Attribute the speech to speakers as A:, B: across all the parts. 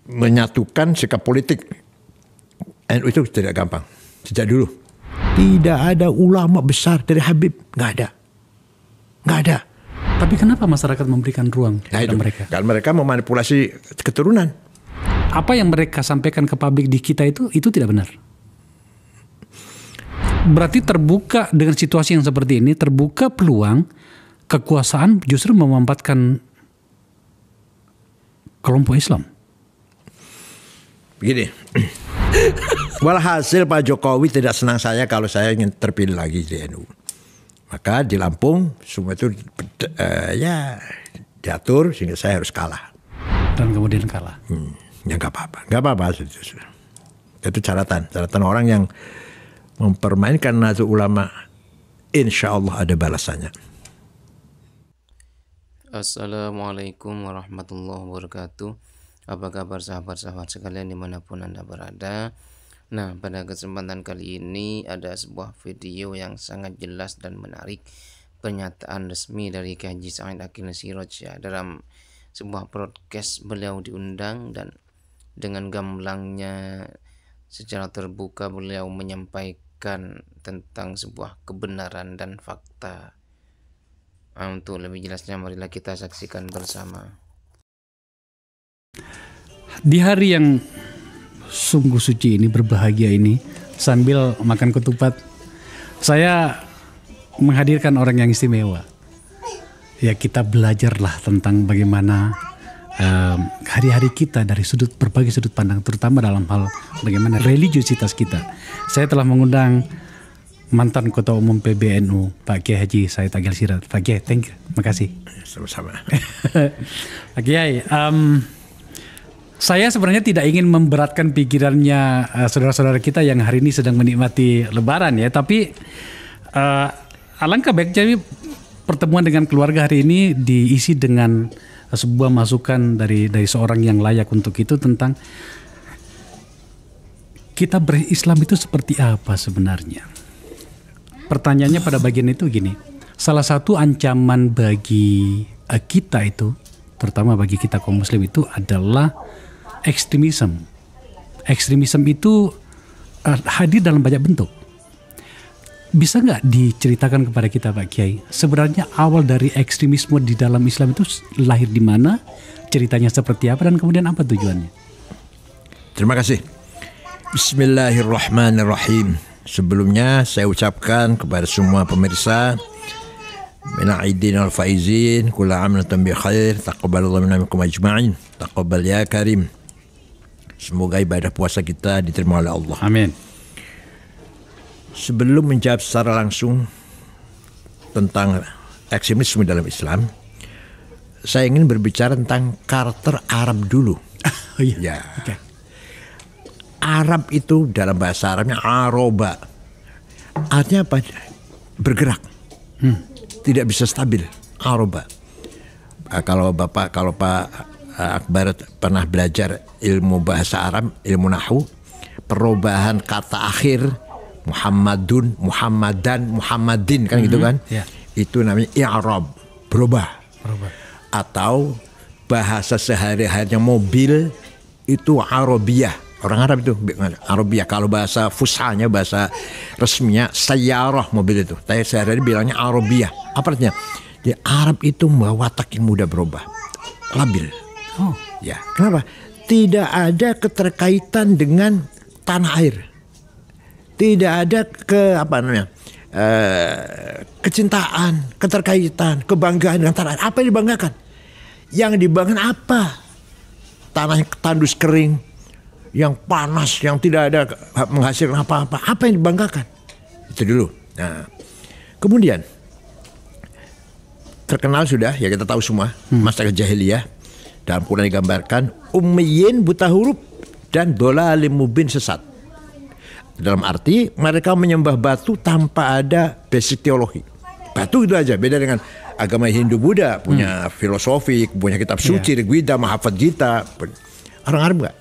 A: menyatukan sikap politik NU itu tidak gampang. Sejak dulu tidak ada ulama besar dari Habib, nggak ada.
B: Tapi kenapa masyarakat memberikan ruang kepada mereka?
A: Karena mereka memanipulasi keturunan.
B: Apa yang mereka sampaikan ke publik di kita itu tidak benar. Berarti terbuka dengan situasi yang seperti ini, terbuka peluang kekuasaan justru memanfaatkan kelompok Islam.
A: Begini, walhasil Pak Jokowi tidak senang saya kalau saya ingin terpilih lagi di NU. Maka di Lampung semua itu ya diatur sehingga saya harus kalah.
B: Dan kemudian kalah.
A: Ya nggak apa-apa. Itu catatan orang yang mempermainkan Nahdlatul Ulama, insya Allah ada balasannya.
C: Assalamualaikum warahmatullahi wabarakatuh. Apa kabar sahabat-sahabat sekalian dimanapun Anda berada. Nah, pada kesempatan kali ini ada sebuah video yang sangat jelas dan menarik, pernyataan resmi dari Kiai Haji Said Akil Siraj ya. Dalam sebuah broadcast beliau diundang dan dengan gamblangnya secara terbuka beliau menyampaikan tentang sebuah kebenaran dan fakta. Untuk lebih jelasnya marilah kita saksikan bersama.
B: Di hari yang sungguh suci ini, berbahagia ini, sambil makan ketupat, saya menghadirkan orang yang istimewa. Ya, kita belajarlah tentang bagaimana hari-hari kita dari berbagai sudut pandang, terutama dalam hal bagaimana religiositas kita. Saya telah mengundang mantan Ketua Umum PBNU, Pak Kiai Haji Said Akil Siraj. Pak Kiai, thank you, makasih.
A: Sama-sama.
B: Pak Kiai, saya sebenarnya tidak ingin memberatkan pikirannya saudara-saudara kita yang hari ini sedang menikmati Lebaran ya, tapi alangkah baiknya pertemuan dengan keluarga hari ini diisi dengan sebuah masukan dari seorang yang layak untuk itu tentang kita berislam itu seperti apa sebenarnya. Pertanyaannya pada bagian itu gini, salah satu ancaman bagi kita itu, terutama bagi kita kaum muslim itu adalah ekstremisme. Ekstremisme itu hadir dalam banyak bentuk. Bisa nggak diceritakan kepada kita Pak Kiai, sebenarnya awal dari ekstremisme di dalam Islam itu lahir di mana, ceritanya seperti apa, dan kemudian apa tujuannya?
A: Terima kasih. Bismillahirrahmanirrahim. Sebelumnya saya ucapkan kepada semua pemirsa, minal aidin wal faizin, kullu aam wa antum bi khair, taqabbalallahu minna minkum ajma'in, taqabbal ya karim. Semoga ibadah puasa kita diterima oleh Allah.
B: Amin.
A: Sebelum menjawab secara langsung tentang ekstremisme dalam Islam, saya ingin berbicara tentang karakter Arab dulu.
B: Oh iya.
A: Ya. Okay. Arab itu dalam bahasa Arabnya aroba. Artinya apa? Bergerak. Tidak bisa stabil. Aroba. Kalau Pak Akbar pernah belajar ilmu bahasa Arab, ilmu nahwu, perubahan kata akhir Muhammadun, Muhammadan, Muhammadin kan gitu kan?
B: Yeah.
A: Itu namanya i'rab, berubah. Atau bahasa sehari-harinya mobil itu Arabiyah. Orang Arab itu Arabiyah. Kalau bahasa fushanya, bahasa resminya sayyarah mobil itu. Tapi sehari-hari bilangnya Arabiyah. Apa artinya? Di Arab itu membawa watak yang mudah berubah, labil.
B: Oh,
A: ya. Kenapa? Tidak ada keterkaitan dengan tanah air. Tidak ada kecintaan, keterkaitan, kebanggaan dengan tanah air. Apa yang dibanggakan? Yang dibanggakan apa? Tanah yang tandus kering, yang panas, yang tidak ada menghasilkan apa-apa. Apa yang dibanggakan? Itu dulu. Nah, kemudian terkenal sudah, ya kita tahu semua, masa jahiliyah. Dalam Quran digambarkan ummiyin, buta huruf, dan dolalim mubin, sesat. Dalam arti mereka menyembah batu tanpa ada basic teologi. Batu itu aja, beda dengan agama Hindu Buddha, punya filosofi, punya kitab suci, Rigveda, Mahafad Gita. Orang Arab enggak.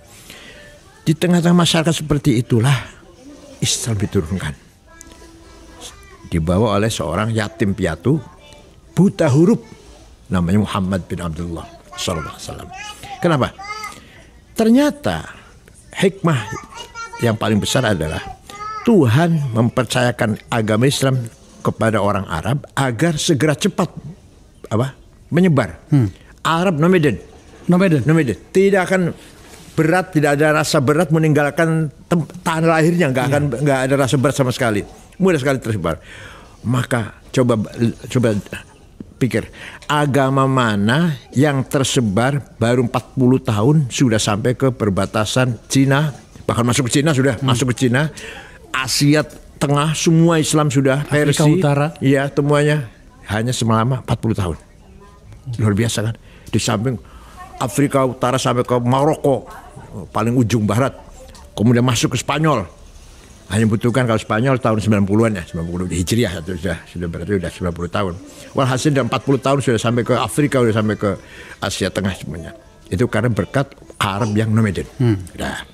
A: Di tengah-tengah masyarakat seperti itulah Islam diturunkan. Dibawa oleh seorang yatim piatu, buta huruf, namanya Muhammad bin Abdullah sallallahu alaihi wasallam. Kenapa? Ternyata hikmah yang paling besar adalah Tuhan mempercayakan agama Islam kepada orang Arab agar segera cepat menyebar. Arab nomaden. Tidak akan berat, tidak ada rasa berat meninggalkan tanah lahirnya, nggak ada rasa berat sama sekali. Mudah sekali tersebar. Maka coba pikir, agama mana yang tersebar baru 40 tahun sudah sampai ke perbatasan Cina, bahkan masuk ke Cina sudah, masuk ke Cina, Asia Tengah semua Islam sudah,
B: Afrika
A: Persia,
B: Utara.
A: iya semuanya hanya selama 40 tahun. Luar biasa kan? Di samping Afrika Utara sampai ke Maroko, paling ujung barat, kemudian masuk ke Spanyol. Hanya butuhkan kalau Spanyol tahun 90-an ya, 90 Hijriah itu sudah berarti sudah 90 tahun. Walhasil dalam 40 tahun sudah sampai ke Afrika, sudah sampai ke Asia Tengah semuanya. Itu karena berkat Arab yang nomaden. Nah.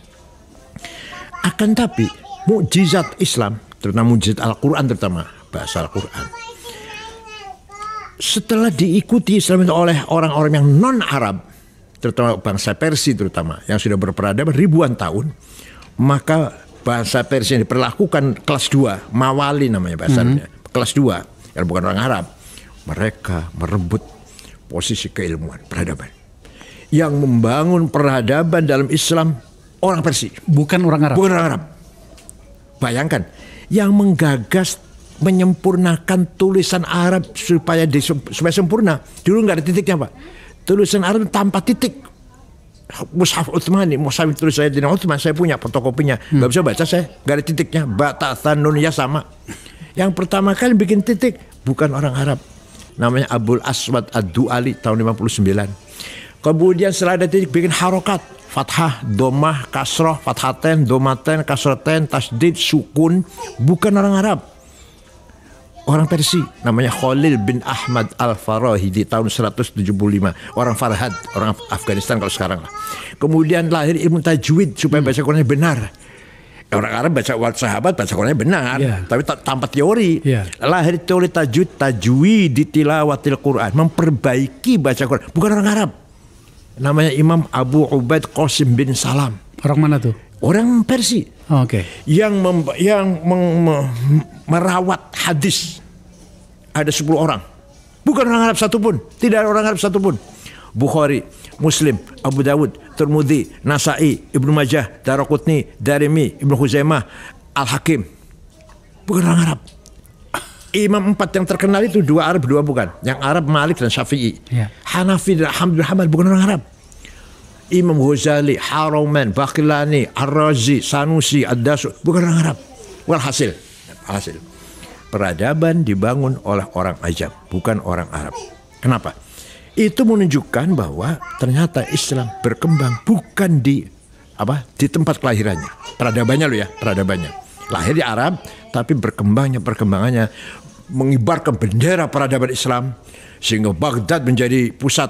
A: Akan tapi mukjizat Islam, terutama mukjizat Al-Quran, terutama bahasa Al-Quran, setelah diikuti Islam itu oleh orang-orang yang non-Arab, terutama bangsa Persia terutama, yang sudah berperadaban ribuan tahun, maka bahasa Persia diperlakukan kelas 2, mawali namanya bahasanya, kelas 2, yang bukan orang Arab. Mereka merebut posisi keilmuan, peradaban. Yang membangun peradaban dalam Islam orang Persia,
B: bukan orang Arab.
A: Bukan orang Arab. Bayangkan, yang menggagas menyempurnakan tulisan Arab supaya sempurna. Dulu nggak ada titiknya, Pak. Tulisan Arab tanpa titik. Mushaf Utsmani, mushaf tulis Sayyidina Utsman, saya punya fotokopinya. Nggak bisa baca saya, nggak ada titiknya. Bata, tanun, ya sama. Yang pertama kali bikin titik bukan orang Arab. Namanya Abul Aswad Ad-Du'ali tahun 59. Kemudian setelah ada titik bikin harokat. Fathah, domah, kasroh, fathaten, domaten, kasroten, tasdid, sukun. Bukan orang Arab. Orang Persia, namanya Khalil bin Ahmad Al-Farahidi tahun 175. Orang Farhad, orang Afghanistan kalau sekarang lah. Kemudian lahir ilmu tajwid supaya baca Qurannya benar. Orang Arab baca sahabat baca Qurannya benar, tapi tanpa teori. Lahir teori tajwid di tilawatil Quran, memperbaiki baca Quran. Bukan orang Arab. Namanya Imam Abu Ubaid Qasim bin Salam.
B: Orang mana tuh?
A: Orang Persia.
B: Oh, oke.
A: Yang merawat hadis ada 10 orang. Bukan orang Arab satupun. Tidak ada orang Arab satupun. Bukhari, Muslim, Abu Dawud, Tirmidzi, Nasai, Ibnu Majah, Daraqutni, Darimi, Ibnu Khuzaimah, Al-Hakim. Bukan orang Arab. Imam 4 yang terkenal itu 2 Arab, 2 bukan. Yang Arab Malik dan Syafi'i. Hanafi dan Ahmad bin Hanbal bukan orang Arab. Imam Ghazali, Haramain, Baqillani, Ar-Razi, Sanusi, Ad-Dasu bukan orang Arab. Walhasil, peradaban dibangun oleh orang Ajam, bukan orang Arab. Kenapa? Itu menunjukkan bahwa ternyata Islam berkembang bukan di tempat kelahirannya. Peradabannya loh ya, peradabannya. Lahir di Arab, tapi perkembangannya mengibarkan bendera peradaban Islam sehingga Baghdad menjadi pusat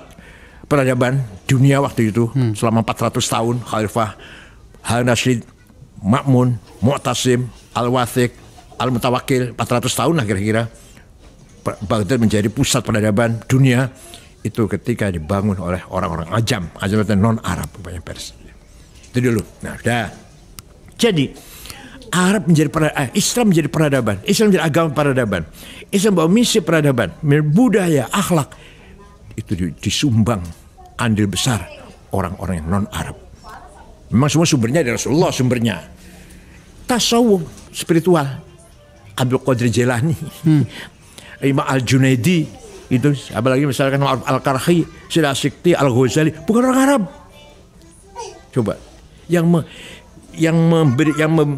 A: peradaban dunia waktu itu selama 400 tahun. Khalifah Al-Nasyid, Ma'mun, Mu'tasim, Al-Wathiq, Al-Mutawakkil, 400 tahun lah kira-kira. Baghdad menjadi pusat peradaban dunia itu ketika dibangun oleh orang-orang Ajam itu non-Arab, bukan Persia. Itu dulu. Nah, jadi Arab menjadi Islam menjadi peradaban, Islam menjadi agama peradaban, Islam bawa misi peradaban, budaya, akhlak itu disumbang andil besar orang-orang yang non-Arab. Memang semua sumbernya dari Rasulullah, sumbernya tasawuf spiritual, Abdul Qadir Jilani, Imam Al-Junaidi, itu apalagi misalkan Al-Karhi, Syekh Asyikti, Al-Ghazali, bukan orang Arab. Coba yang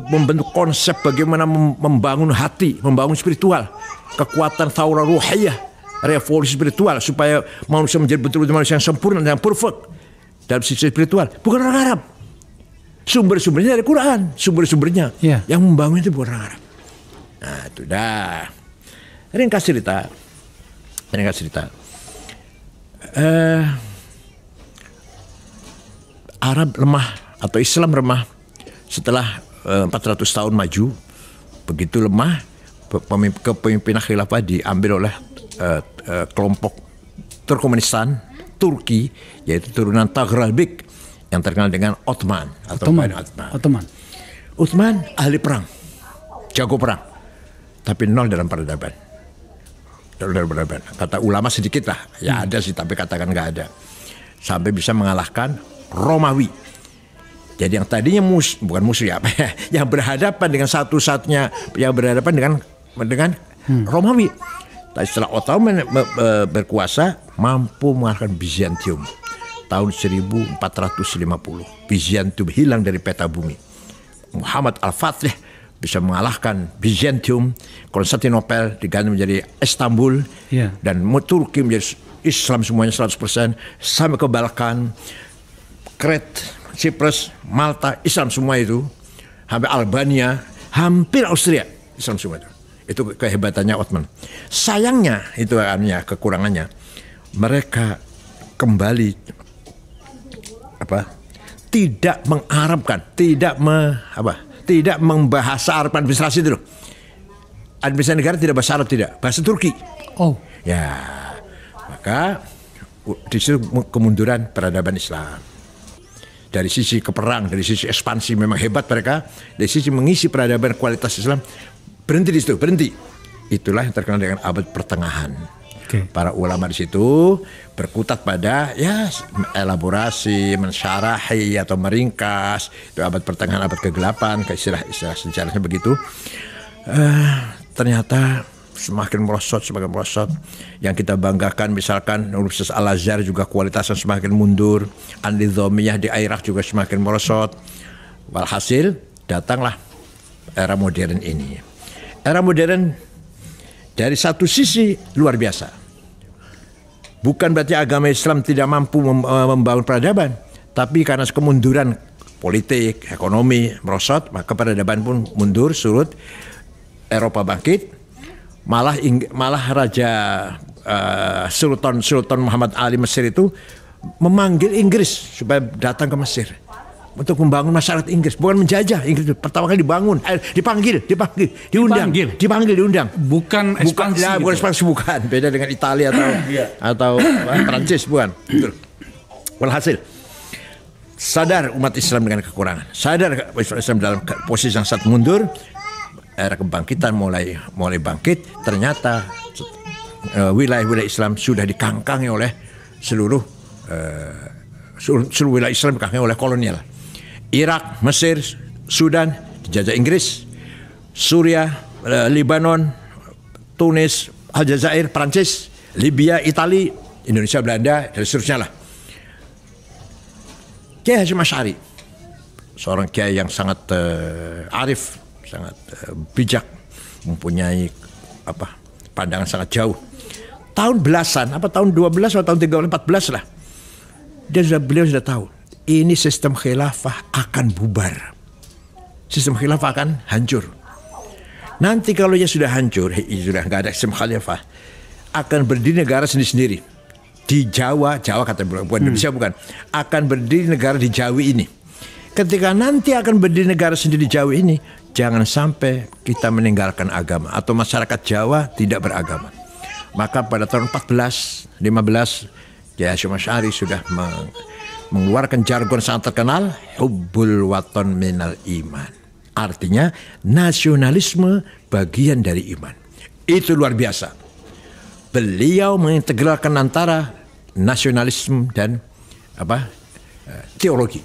A: membentuk konsep bagaimana membangun hati, membangun spiritual, kekuatan thawra ruhiyah, revolusi spiritual supaya manusia menjadi betul-betul manusia yang sempurna dan perfect dalam sisi spiritual, bukan orang Arab. Sumber-sumbernya dari Quran, sumber-sumbernya yang membangun itu bukan orang Arab. Nah, itu dah. Ringkas cerita. Arab lemah atau Islam lemah setelah 400 tahun maju. Begitu lemah, kepemimpinan khilafah diambil oleh kelompok Turkmenistan, Turki, yaitu turunan Taghralbek yang terkenal dengan Uthman atau
B: Ottoman.
A: Uthman ahli perang, jago perang, tapi nol dalam peradaban. Kata ulama sedikit lah, ya ada sih tapi katakan nggak ada. Sampai bisa mengalahkan Romawi. Jadi yang tadinya bukan musuh ya, yang berhadapan dengan satu-satunya yang berhadapan dengan Romawi. Tapi setelah Ottoman berkuasa, mampu mengalahkan Bizantium tahun 1450. Bizantium hilang dari peta bumi. Muhammad Al-Fatih bisa mengalahkan Bizantium, Konstantinopel diganti menjadi Istanbul, dan Turki menjadi Islam semuanya 100%, sampai ke Balkan, Kreta, Cyprus, Malta, Islam semua itu, sampai Albania, hampir Austria, Islam semua itu. Itu kehebatannya Ottoman. Sayangnya itu kekurangannya, mereka kembali tidak mengarabkan, tidak membahasa Arab administrasi itu loh. Administrasi negara tidak bahasa Arab, tidak bahasa Turki.
B: Oh
A: ya, maka di situ kemunduran peradaban Islam. Dari sisi keperang, dari sisi ekspansi memang hebat mereka, dari sisi mengisi peradaban kualitas Islam berhenti di situ, berhenti. Itulah yang terkenal dengan abad pertengahan. Para ulama di situ berkutat pada elaborasi, mensyarahi atau meringkas. Itu abad pertengahan, abad ke-8, istilah sejarahnya begitu. Ternyata semakin merosot. Yang kita banggakan misalkan Universitas Al-Azhar juga kualitasnya semakin mundur. An-Nizamiyah di Irak juga semakin merosot. Walhasil datanglah era modern ini. Era modern dari satu sisi luar biasa. Bukan berarti agama Islam tidak mampu membangun peradaban, tapi karena kemunduran politik, ekonomi merosot, maka peradaban pun mundur, surut. Eropa bangkit, malah Raja Sultan Muhammad Ali Mesir itu memanggil Inggris supaya datang ke Mesir untuk membangun masyarakat Inggris, bukan menjajah. Inggris pertama kali dipanggil, diundang.
B: Bukan ekspansi.
A: Bukan ekspansi, bukan. Beda dengan Italia atau Prancis, bukan. Walhasil, sadar umat Islam dengan kekurangan, sadar umat Islam dalam posisi yang sangat mundur. Era kebangkitan mulai bangkit. Ternyata wilayah-wilayah Islam sudah dikangkangi oleh seluruh wilayah Islam dikangkangi oleh kolonial. Irak, Mesir, Sudan dijajah Inggris, Suriah, Lebanon, Tunis, Aljazair, Prancis, Libya, Italia, Indonesia, Belanda, dan seterusnya lah. Kiai Hasyim Asy'ari, seorang kiai yang sangat arif, sangat bijak, mempunyai pandangan sangat jauh. Tahun belasan, tahun 12 atau tahun 13, 14 lah, beliau sudah tahu ini sistem khilafah akan bubar, sistem khilafah akan hancur. Nanti kalau dia sudah hancur, sudah nggak ada sistem khilafah, akan berdiri negara sendiri-sendiri di Jawa kata bukan Indonesia, bukan, akan berdiri negara di Jawa ini. Ketika nanti akan berdiri negara sendiri di Jawa ini, jangan sampai kita meninggalkan agama atau masyarakat Jawa tidak beragama. Maka pada tahun 14, 15, Kiai Hasyim Asy'ari sudah mengeluarkan jargon sangat terkenal, hubbul waton minal iman. Artinya nasionalisme bagian dari iman. Itu luar biasa. Beliau mengintegralkan antara nasionalisme dan teologi.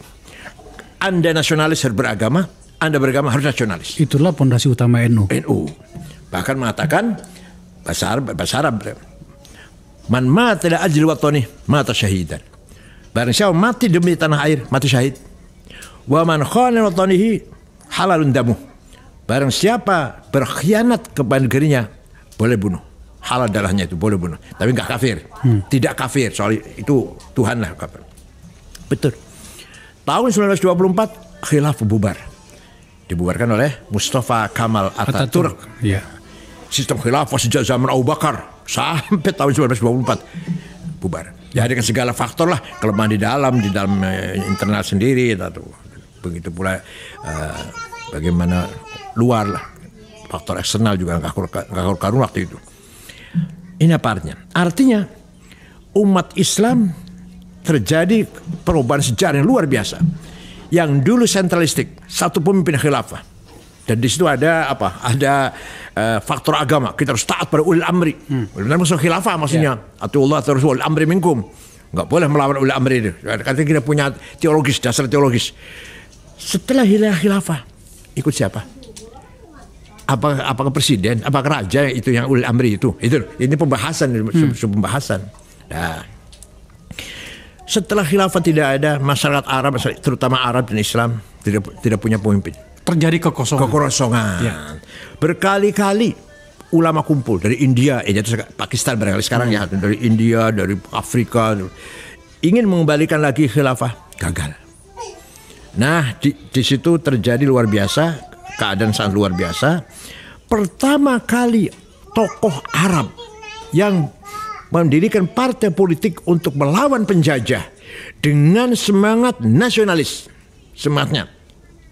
A: Anda nasionalis harus beragama, Anda beragama harus nasionalis.
B: Itulah pondasi utama NU.
A: Bahkan mengatakan bahasa Arab, man mata la ajli watani mata syahidan. Barang siapa mati demi tanah air, mati syahid. Wa man khana watanihi halalun damu. Barang siapa berkhianat kepada negerinya, boleh bunuh. Halal darahnya itu, boleh bunuh. Tapi enggak kafir. Tidak kafir, soal itu Tuhan lah kafir. Betul. Tahun 1924 khilafah bubar. Dibubarkan oleh Mustafa Kamal Atatürk.
B: Ya.
A: Sistem khilafah sejak zaman Abu Bakar sampai tahun 1924 bubar. Ya dengan segala faktor lah, kelemahan di dalam internal sendiri, atau begitu pula bagaimana luar lah, faktor eksternal juga nggak karu-karu waktu itu. Ini apa artinya? Artinya umat Islam terjadi perubahan sejarah yang luar biasa. Yang dulu sentralistik, satu pemimpin khilafah. Dan di situ ada apa? Ada faktor agama. Kita harus taat pada ulil amri. Maksud khilafah maksudnya. Atiullah atau ulil amri minkum. Enggak boleh melawan ulil amri itu. Karena kita punya teologis, dasar teologis. Setelah hilang khilafah, ikut siapa? Apakah presiden, apakah raja itu yang ulil amri itu? Ini pembahasan, pembahasan. Nah, setelah khilafah tidak ada, masyarakat Arab, terutama Arab dan Islam tidak punya pemimpin.
B: Terjadi kekosongan.
A: Ya. Berkali-kali ulama kumpul dari India, Pakistan barangkali sekarang ya, dari India, dari Afrika, ingin mengembalikan lagi khilafah, gagal. Nah, di situ terjadi luar biasa, keadaan sangat luar biasa. Pertama kali tokoh Arab yang mendirikan partai politik untuk melawan penjajah dengan semangat nasionalis, semangatnya,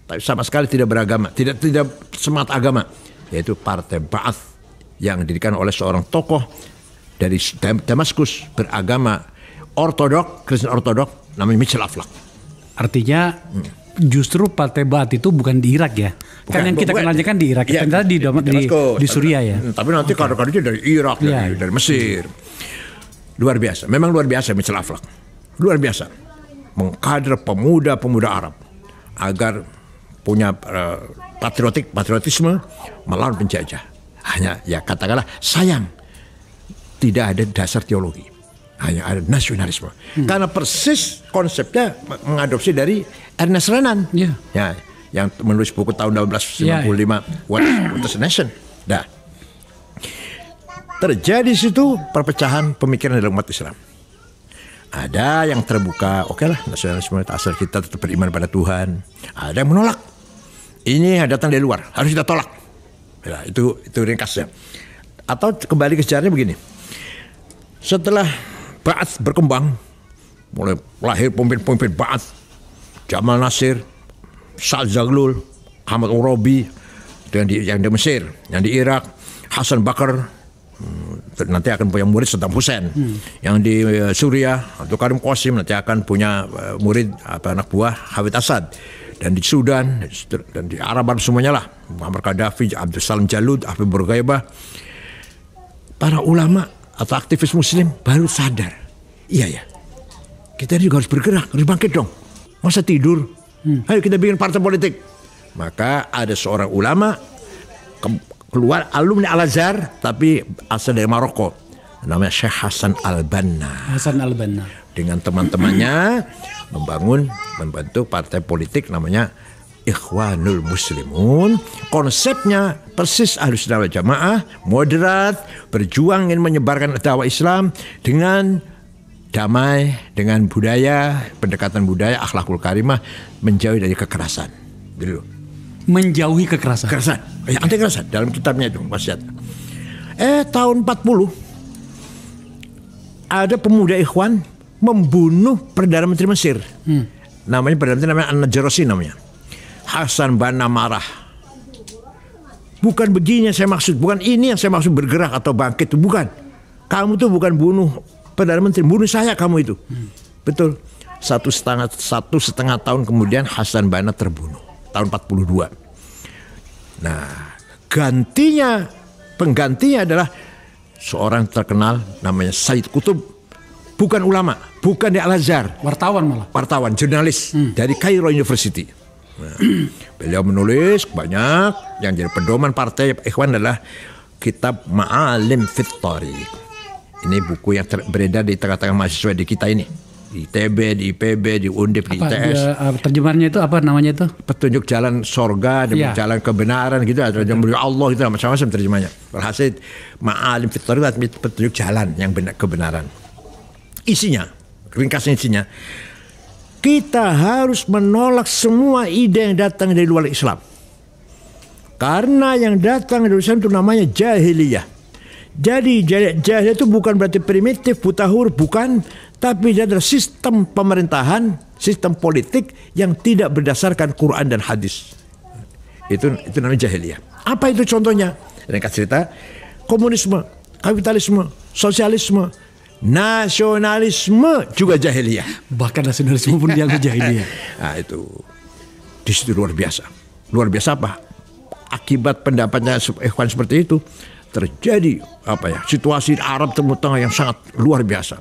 A: tapi sama sekali tidak beragama, tidak semangat agama, yaitu Partai Ba'ath yang didirikan oleh seorang tokoh dari Damaskus beragama ortodok, Kristen ortodok, namanya Mitchell Aflaq.
B: Artinya justru Partai Ba'ath itu bukan di Irak ya? Kan yang kita kenalnya kan di Irak,
A: ya,
B: ternyata di Suriah ya.
A: Tapi nanti kadang-kadang dari Irak, dari Mesir. Luar biasa, memang luar biasa Mitchell Aflaq. Luar biasa, mengkader pemuda-pemuda Arab agar punya patriotisme melawan penjajah. Hanya ya katakanlah sayang tidak ada dasar teologi, hanya ada nasionalisme. Karena persis konsepnya mengadopsi dari Ernest Renan, ya, yang menulis buku tahun 1895 What is a Nation. Nah, terjadi situ perpecahan pemikiran dalam umat Islam. Ada yang terbuka, oke lah, nasionalisme asal kita tetap beriman pada Tuhan. Ada yang menolak. Ini datang dari luar, harus kita tolak. Ya, itu ringkasnya. Atau kembali ke sejarahnya begini. Setelah Ba'ath berkembang, mulai lahir pemimpin-pemimpin Ba'ath, Jamal Nasir, Sa'ad Zaglul, Ahmad Urabi, yang di Mesir, yang di Irak, Hasan Bakar, nanti akan punya murid Saddam Hussein, yang di Suriah Abdul Karim Qasim nanti akan punya murid anak buah Hafid Asad, dan di Sudan dan di Arab semuanya lah, Muammar Gaddafi, Abdul Salam Jalud, Habib Bourguiba. Para ulama atau aktivis Muslim baru sadar, iya ya, kita juga harus bergerak, harus bangkit dong, masa tidur? Ayo kita bikin partai politik. Maka ada seorang ulama keluar, alumni Al-Azhar tapi asal dari Maroko, namanya Syekh Hasan Al-Banna. Dengan teman-temannya membentuk partai politik namanya Ikhwanul Muslimun. Konsepnya persis Ahlussunnah wal Jamaah, moderat, berjuang ingin menyebarkan dakwah Islam dengan damai, dengan budaya, pendekatan budaya, akhlakul karimah, menjauhi dari kekerasan. Gitu.
B: Menjauhi kekerasan.
A: Anti kekerasan dalam kitabnya itu wasiat. Tahun 40 ada pemuda Ikhwan membunuh Perdana Menteri Mesir. Namanya Perdana Menteri namanya An-Najrasi namanya. Hasan Banna marah. Bukan begini yang saya maksud, bukan ini yang saya maksud bergerak atau bangkit, bukan. Kamu tuh bukan bunuh Perdana Menteri, bunuh saya kamu itu. Betul. Satu setengah tahun kemudian Hasan Banna terbunuh. Tahun 42. Nah, penggantinya adalah seorang terkenal namanya Said Qutb, bukan ulama, bukan di Al-Azhar, wartawan, jurnalis dari Cairo University. Nah, beliau menulis banyak, yang jadi pedoman partai Ikhwan adalah kitab Ma'alim fit Thariq. Ini buku yang beredar di tengah-tengah mahasiswa di kita ini. Di ITB, di IPB, di Undip, di ITS.
B: Terjemahannya itu apa namanya itu?
A: Petunjuk jalan sorga, jalan kebenaran gitu. Terjemahan Allah itu macam-macam terjemahnya. Berhasil Ma'alim fit Thariq, petunjuk jalan yang kebenaran. Isinya, ringkasnya isinya, kita harus menolak semua ide yang datang dari luar Islam. Karena yang datang dari Islam itu namanya jahiliyah. Jadi jahiliyah itu bukan berarti primitif, buta huruf, bukan. Tapi dia adalah sistem pemerintahan, sistem politik yang tidak berdasarkan Quran dan hadis. Itu namanya jahiliyah. Apa itu contohnya? Ringkas cerita, komunisme, kapitalisme, sosialisme, nasionalisme juga jahiliyah.
B: Bahkan nasionalisme pun dianggap jahiliyah.
A: Nah itu di situ luar biasa. Luar biasa apa? Akibat pendapatnya Ikhwan seperti itu terjadi situasi Arab Timur Tengah yang sangat luar biasa.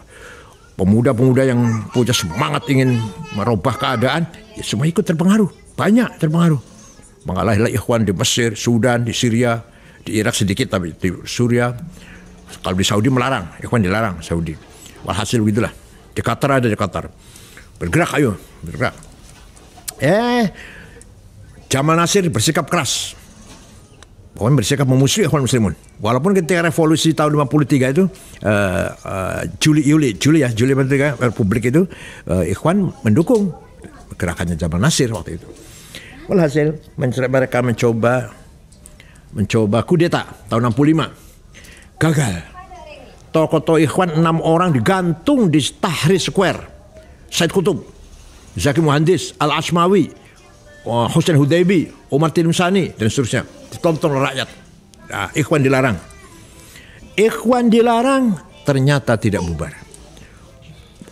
A: Pemuda-pemuda yang punya semangat ingin merubah keadaan, ya semua ikut terpengaruh, banyak terpengaruh. Mengalahlah Ikhwan di Mesir, Sudan, di Syria, di Irak sedikit tapi di Suriah. Kalau di Saudi melarang, Ikhwan dilarang Saudi. Walhasil begitulah. Di Qatar ada di Qatar. Bergerak ayo, bergerak. Jamal Nasir bersikap keras. Pokoknya bersikap memusuhi Ikhwan Muslimun. Walaupun ketika revolusi tahun 53 itu Juli Republik itu Ikhwan mendukung gerakannya Jamal Nasir waktu itu. Walhasil mereka mencoba kudeta tahun 65. Gagal. Tokoh-tokoh Ikhwan 6 orang digantung di Tahrir Square. Said Qutb, Zaki Muhandis, Al-Asmawi, Hussein Hudaybi, Umar Tilmisani dan seterusnya. Ditonton oleh rakyat. Nah, Ikhwan dilarang. Ikhwan dilarang ternyata tidak bubar.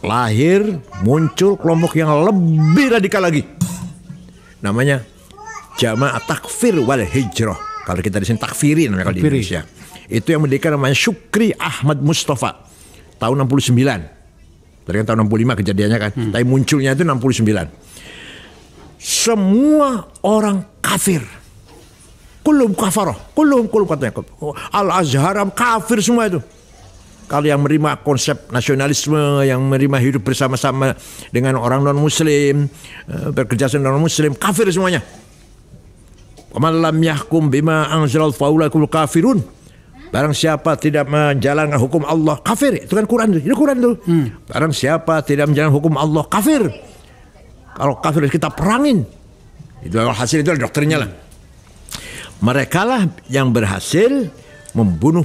A: Lahir muncul kelompok yang lebih radikal lagi. Namanya Jamaah Takfir wal Hijrah. Kalau kita di sini takfiri namanya kalau di Indonesia. Itu yang mendirikan namanya Syukri Ahmad Mustafa tahun 69. Tadi kan tahun 65 kejadiannya kan. Tapi munculnya itu 69. Semua orang kafir. Kulum kafarah, kulum katanya. Al-Azhar kafir semua itu. Kalau yang menerima konsep nasionalisme, yang menerima hidup bersama-sama dengan orang non-muslim, bekerja sama non-muslim, kafir semuanya. Waman lam yahkum bima anzalal faulaikul kafirun. Barang siapa tidak menjalankan hukum Allah, kafir. Itu kan Quran tuh. Ini Quran tuh. Barang siapa tidak menjalankan hukum Allah, kafir. Kalau kafir kita perangin. Itu hasil itu doktrinnya lah. Mereka lah yang berhasil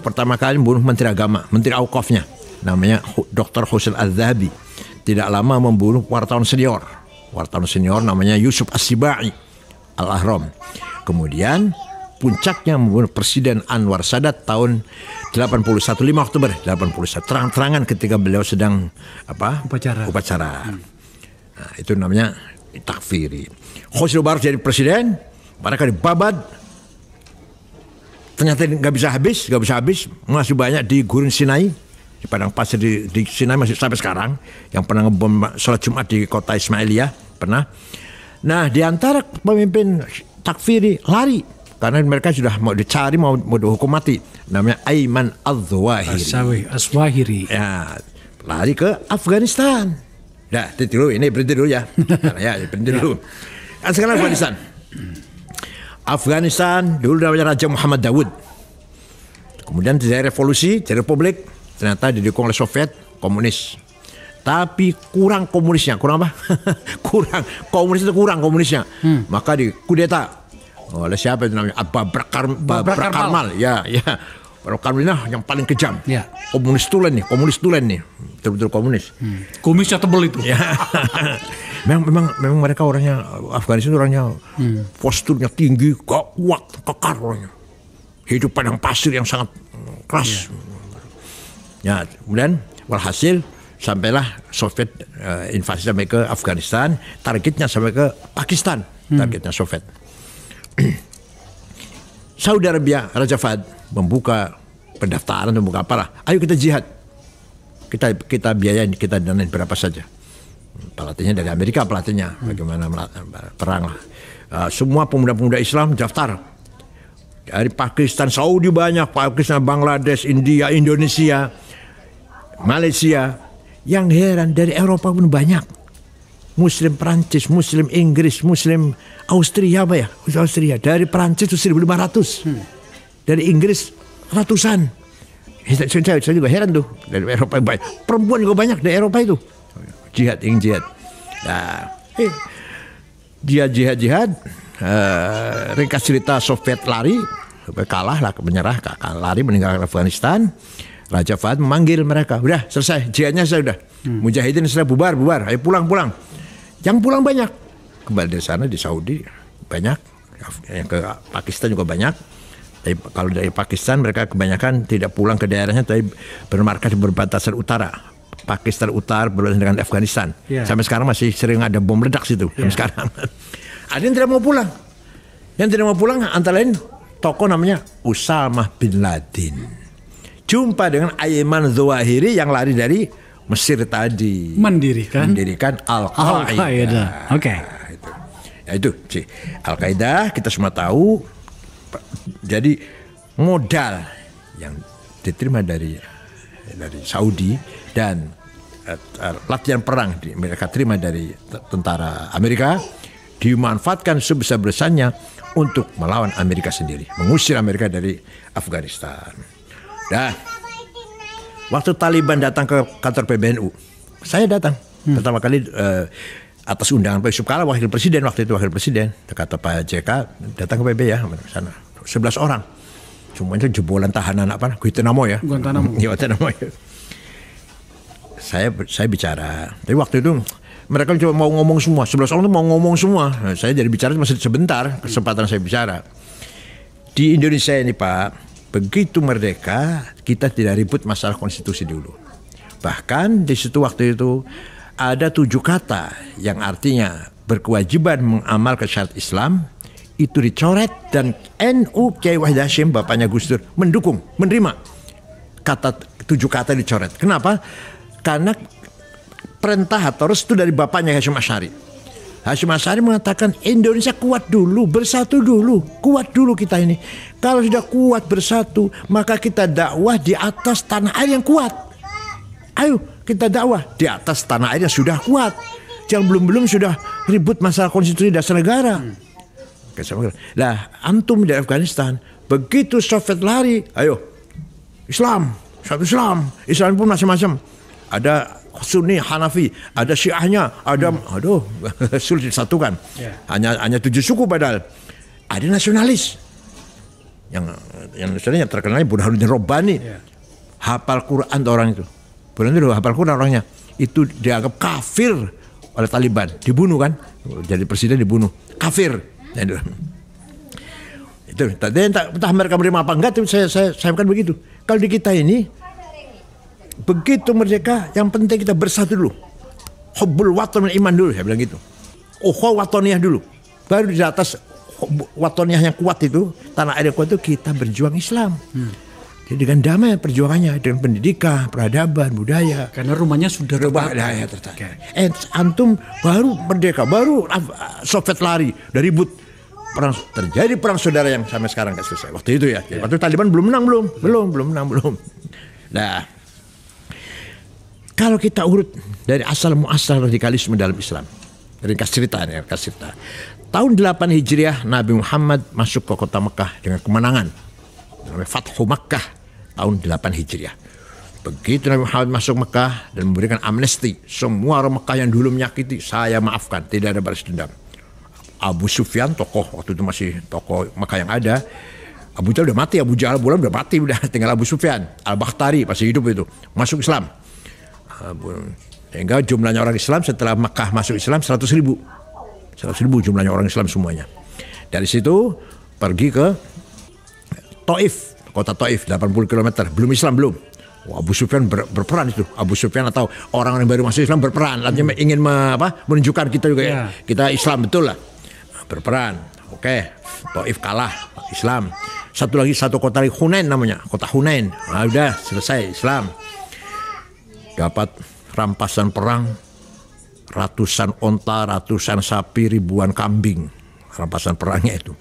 A: pertama kali membunuh Menteri Agama, Menteri Auqafnya, namanya Dr. Husain Al-Zahabi. Tidak lama membunuh wartawan senior namanya Yusuf As-Sibai Al-Ahram. Kemudian puncaknya membunuh Presiden Anwar Sadat tahun 81, 5 Oktober 81. Terang-terangan ketika beliau sedang upacara. Nah, itu namanya takfiri. Hosni Mubarak jadi presiden, mereka dibabat. Ternyata nggak bisa habis, masih banyak di Gurun Sinai, di padang pasir di Sinai masih sampai sekarang. Yang pernah ngebom sholat Jumat di kota Ismailiyah pernah. Nah, di antara pemimpin takfiri lari karena mereka sudah mau dicari, mau dihukum mati. Namanya Aiman Al-Zawahiri. Ya, lari ke Afghanistan. Nah, berhenti dulu ya. Berhenti dulu. Sekarang Afghanistan dulu namanya Raja Muhammad Daud. Kemudian terjadi revolusi, jadi republik, ternyata didukung oleh Soviet, komunis. Tapi kurang komunisnya, kurang apa? kurang komunisnya. Maka dikudeta oleh siapa itu namanya? Babrak Karmal. Ya. Babrak Karmal yang paling kejam. Ya. Komunis tulen nih. Betul-betul komunis.
B: Kumisnya tebel itu.
A: Ya. Memang mereka orangnya Afghanistan orangnya posturnya tinggi, kuat, kekar orangnya. Hidup padang pasir yang sangat keras. Ya, kemudian walhasil sampailah Soviet invasi sampai ke Afghanistan, targetnya sampai ke Pakistan, targetnya Soviet. Saudi Arabia, Raja Fahd membuka pendaftaran, membuka apalah. Ayo kita jihad. Kita biayain, kita danain berapa saja. Pelatihnya dari Amerika, bagaimana perang lah. Semua pemuda-pemuda Islam daftar dari Pakistan, Saudi banyak, Pakistan, Bangladesh, India, Indonesia, Malaysia. Yang heran dari Eropa pun banyak. Muslim Prancis, Muslim Inggris, Muslim Austria Austria. Dari Prancis itu 1.500, dari Inggris ratusan. Saya juga heran tuh, dari Eropa banyak. Perempuan juga banyak dari Eropa itu. Ingin jihad. Nah, jihad. Ringkas cerita Soviet lari, kalah lah, menyerah, lari meninggalkan Afghanistan. Raja Fahd memanggil mereka, udah selesai, jihadnya sudah. Mujahidin sudah bubar, ayo pulang. Yang pulang banyak, kembali dari sana di Saudi banyak, yang ke Pakistan juga banyak. Tapi kalau dari Pakistan mereka kebanyakan tidak pulang ke daerahnya, tapi bermarkas di perbatasan utara, Pakistan Utara berurusan dengan Afghanistan.
B: Yeah.
A: Sampai sekarang masih sering ada bom meledak situ. Sampai sekarang. Ada yang tidak mau pulang. Yang tidak mau pulang antara lain tokoh namanya Usamah bin Laden. Jumpa dengan Ayman Zawahiri yang lari dari Mesir tadi. Mendirikan Al-Qaeda.
B: Oke.
A: Ya itu sih. Al-Qaeda kita semua tahu. Jadi modal yang diterima dari Saudi dan latihan perang mereka terima dari tentara Amerika dimanfaatkan sebesar-besarnya untuk melawan Amerika sendiri, mengusir Amerika dari Afghanistan. Dan waktu Taliban datang ke kantor PBNU, saya datang pertama kali atas undangan Pak Yusuf Kala, waktu itu wakil presiden, kata Pak JK datang ke PB ya, sana 11 orang, semuanya jebolan tahanan apa? Guantanamo ya. Guantanamo. Saya bicara, tapi waktu itu mereka cuma mau ngomong semua, 11 orang itu mau ngomong semua. Nah, saya jadi bicara masih sebentar, kesempatan saya bicara. Di Indonesia ini Pak, begitu merdeka, kita tidak ribut masalah konstitusi dulu. Bahkan di situ waktu itu ada 7 kata yang artinya berkewajiban mengamalkan syariat Islam, itu dicoret dan NU Kiai Wahid Hasyim, bapaknya Gus Dur, mendukung, menerima. 7 kata dicoret. Kenapa? Karena perintah atau restu dari bapaknya Hasyim Asy'ari. Hasyim Asy'ari mengatakan Indonesia kuat dulu, bersatu dulu, kuat dulu kita ini. Kalau sudah kuat bersatu, maka kita dakwah di atas tanah air yang kuat. Ayo kita dakwah di atas tanah air yang sudah kuat. Yang belum sudah ribut masalah konstitusi dasar negara. Lah antum di Afghanistan, begitu Soviet lari, ayo Islam, satu Islam pun macam-macam. Ada Sunni, Hanafi, ada Syiahnya, ada sulit disatukan. Hanya 7 suku padahal. Ada nasionalis. Yang terkenal Burhanuddin Rabbani. Hafal Quran orang itu. Burhanuddin hafal Quran orangnya. Itu dianggap kafir oleh Taliban, dibunuh kan? Jadi presiden dibunuh. Kafir. Itu entah mereka menerima apa enggak, saya kan begitu. Kalau di kita ini begitu merdeka, yang penting kita bersatu dulu. Hubbul watan iman dulu, saya bilang gitu. Ukhuwah wataniyah dulu. Baru di atas wataniyah yang kuat itu, tanah air yang kuat itu, kita berjuang Islam. Jadi dengan damai perjuangannya, dengan pendidikan, peradaban, budaya.
B: Karena rumahnya sudah
A: tertarik. Antum baru merdeka, baru Soviet lari dari ribut. Terjadi perang saudara yang sampai sekarang nggak selesai. Waktu itu ya. Waktu Taliban belum menang belum. Nah, kalau kita urut dari asal muasal radikalisme dalam Islam, ringkas cerita. Tahun 8 Hijriah Nabi Muhammad masuk ke kota Mekah dengan kemenangan. Namanya Fathu Makkah tahun 8 Hijriah. Begitu Nabi Muhammad masuk Mekah dan memberikan amnesti, semua orang Mekah yang dulu menyakiti, saya maafkan, tidak ada balas dendam. Abu Sufyan, tokoh waktu itu masih tokoh Mekah yang ada. Abu Jahal udah mati, Abu Jahal udah mati, udah tinggal Abu Sufyan. Al-Bakhtari masih hidup itu, masuk Islam. Sehingga jumlahnya orang Islam setelah Mekah masuk Islam 100.000 jumlahnya orang Islam semuanya. Dari situ pergi ke Taif, kota Taif 80 km, belum Islam belum. Abu Sufyan berperan itu. Abu Sufyan atau orang yang baru masuk Islam berperan, artinya ingin menunjukkan kita juga kita Islam betul lah. Berperan. Oke, Taif kalah Islam. Satu kota lagi Hunain namanya, kota Hunain. Nah, udah selesai Islam. Dapat rampasan perang, ratusan onta, ratusan sapi, ribuan kambing. Rampasan perangnya itu.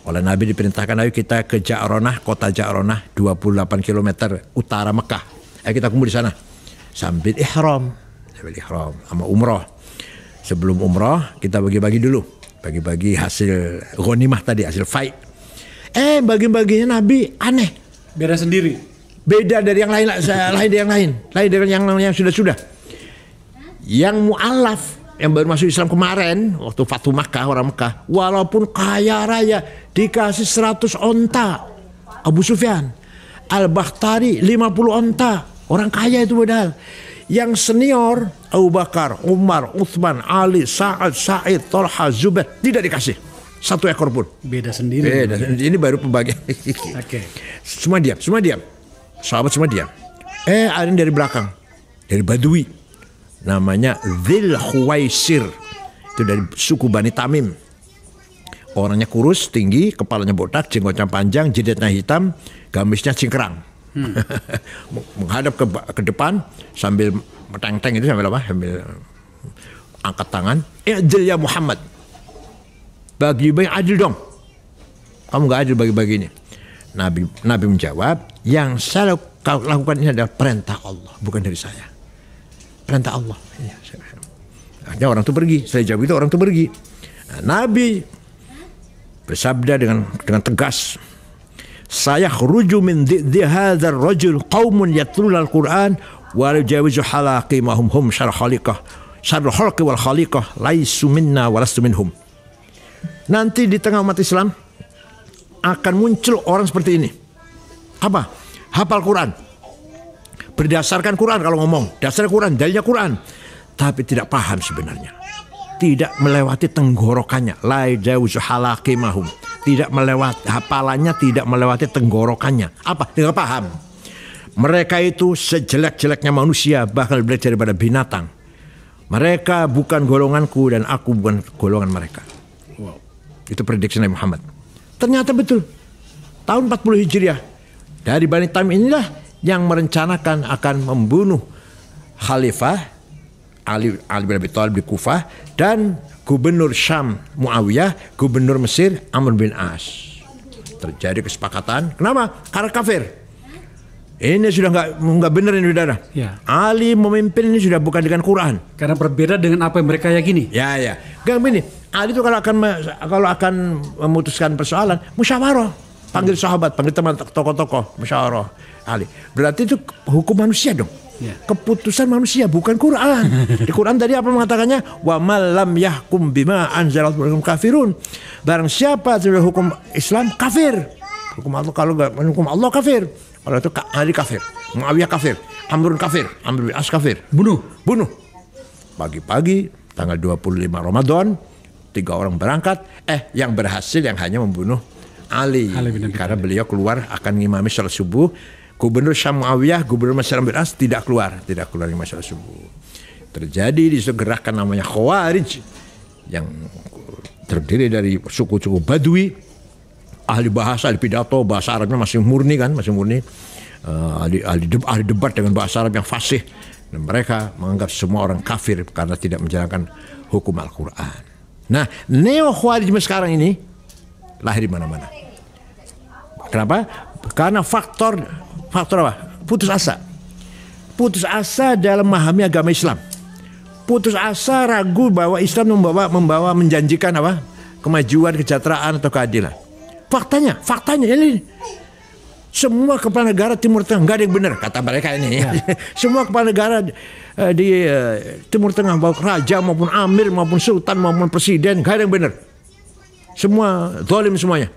A: Oleh Nabi diperintahkan, ayo kita ke Ja'ronah, kota Ja'ronah 28 km utara Mekah. Ayo kita kumpul di sana. Sambil ihram sama umroh. Sebelum umroh kita bagi-bagi dulu. Bagi-bagi hasil ghanimah tadi, hasil fight. Bagi-baginya Nabi aneh.
B: Beda sendiri.
A: Beda dari yang lain, lain dari yang sudah. Yang mu'alaf yang baru masuk Islam kemarin waktu Fathu Makkah, orang Mekah, walaupun kaya raya dikasih 100 onta Abu Sufyan. Al-Bakhtari 50 onta, orang kaya itu padahal. Yang senior Abu Bakar, Umar, Uthman, Ali, Sa'ad, Sa'id, Thalha, Zubair tidak dikasih 1 ekor pun.
B: Beda sendiri.
A: Ini baru pembagian.
B: Oke.
A: Semua diam. Sahabat semua diam. Ada yang dari belakang. dari Badui, namanya Dzil Khuwaisir, itu dari suku Bani Tamim. Orangnya kurus, tinggi, kepalanya botak, jenggotnya panjang, jidatnya hitam, gamisnya cingkrang. Menghadap ke depan sambil meteng-teng itu, sambil apa? Sambil angkat tangan. I'dil ya Muhammad. Bagi adil dong. Kamu nggak adil bagi-bagi ini. Nabi menjawab, yang saya lakukan ini adalah perintah Allah, bukan dari saya. Perintah Allah. Akhirnya orang itu pergi. Saya jawab itu, orang itu pergi. Nah, Nabi bersabda dengan tegas, saya khruju min di hadzal rajul qaumun yatluna al-Qur'an wa yajawizu halaqi ma hum syarh khaliqah syarh khalqi wal khaliqah laisu minna wa lastu minhum. Nanti di tengah umat Islam akan muncul orang seperti ini. Apa? Hafal Quran. Berdasarkan Quran kalau ngomong, dasar Quran, dalilnya Quran, tapi tidak paham sebenarnya. Tidak melewati tenggorokannya, la jauzu halaqi mahum. Tidak melewati hafalannya, tidak melewati tenggorokannya. Apa? Tidak paham. Mereka itu sejelek-jeleknya manusia, bahkan lebih daripada binatang. Mereka bukan golonganku dan aku bukan golongan mereka. Wow. Itu prediksi Nabi Muhammad. Ternyata betul. Tahun 40 Hijriah, dari Bani Tamim inilah yang merencanakan akan membunuh Khalifah Ali bin Abi Thalib di Kufah, dan gubernur Syam Muawiyah, gubernur Mesir Amr bin As. Terjadi kesepakatan. Kenapa? Karena kafir. Ini sudah nggak benar ini, saudara. Ya. Ali memimpin ini sudah bukan dengan Quran.
B: Karena berbeda dengan apa yang mereka yakini.
A: Ya. Gak begini. Ali itu kalau akan memutuskan persoalan, musyawarah. Panggil sahabat, panggil teman tokoh-tokoh, musyawarah. Ali. Berarti itu hukum manusia dong. Ya. Keputusan manusia, bukan Quran. Di Quran tadi apa mengatakannya? Wa man lam yahkum bima anzalallahu kafirun. Barang siapa sudah hukum Islam kafir. Hukum Allah, kalau enggak hukum Allah kafir. Kalau itu Ali kafir, Muawiyah kafir, Amr bin As kafir. Bunuh. Pagi-pagi tanggal 25 Ramadan, 3 orang berangkat, yang berhasil yang hanya membunuh Ali karena beliau keluar akan ngimami salat subuh. Gubernur Syam Muawiyah, gubernur Mesir bin As tidak keluar di masalah subuh. Terjadi di situ gerakan namanya Khawarij yang terdiri dari suku-suku Badui, ahli bahasa, ahli pidato, bahasa Arabnya masih murni. Ahli debat dengan bahasa Arab yang fasih. Dan mereka menganggap semua orang kafir karena tidak menjalankan hukum Al-Quran. Nah, neo Khawarijme sekarang ini lahir di mana-mana. Kenapa? Karena faktor apa? Putus asa. Putus asa dalam memahami agama Islam. Putus asa ragu bahwa Islam membawa menjanjikan apa? Kemajuan, kesejahteraan atau keadilan. Faktanya ini semua kepala negara Timur Tengah nggak ada yang benar kata mereka ini. Ya. Semua kepala negara di Timur Tengah, baik raja maupun amir maupun sultan maupun presiden, nggak ada yang benar. Semua zalim semuanya.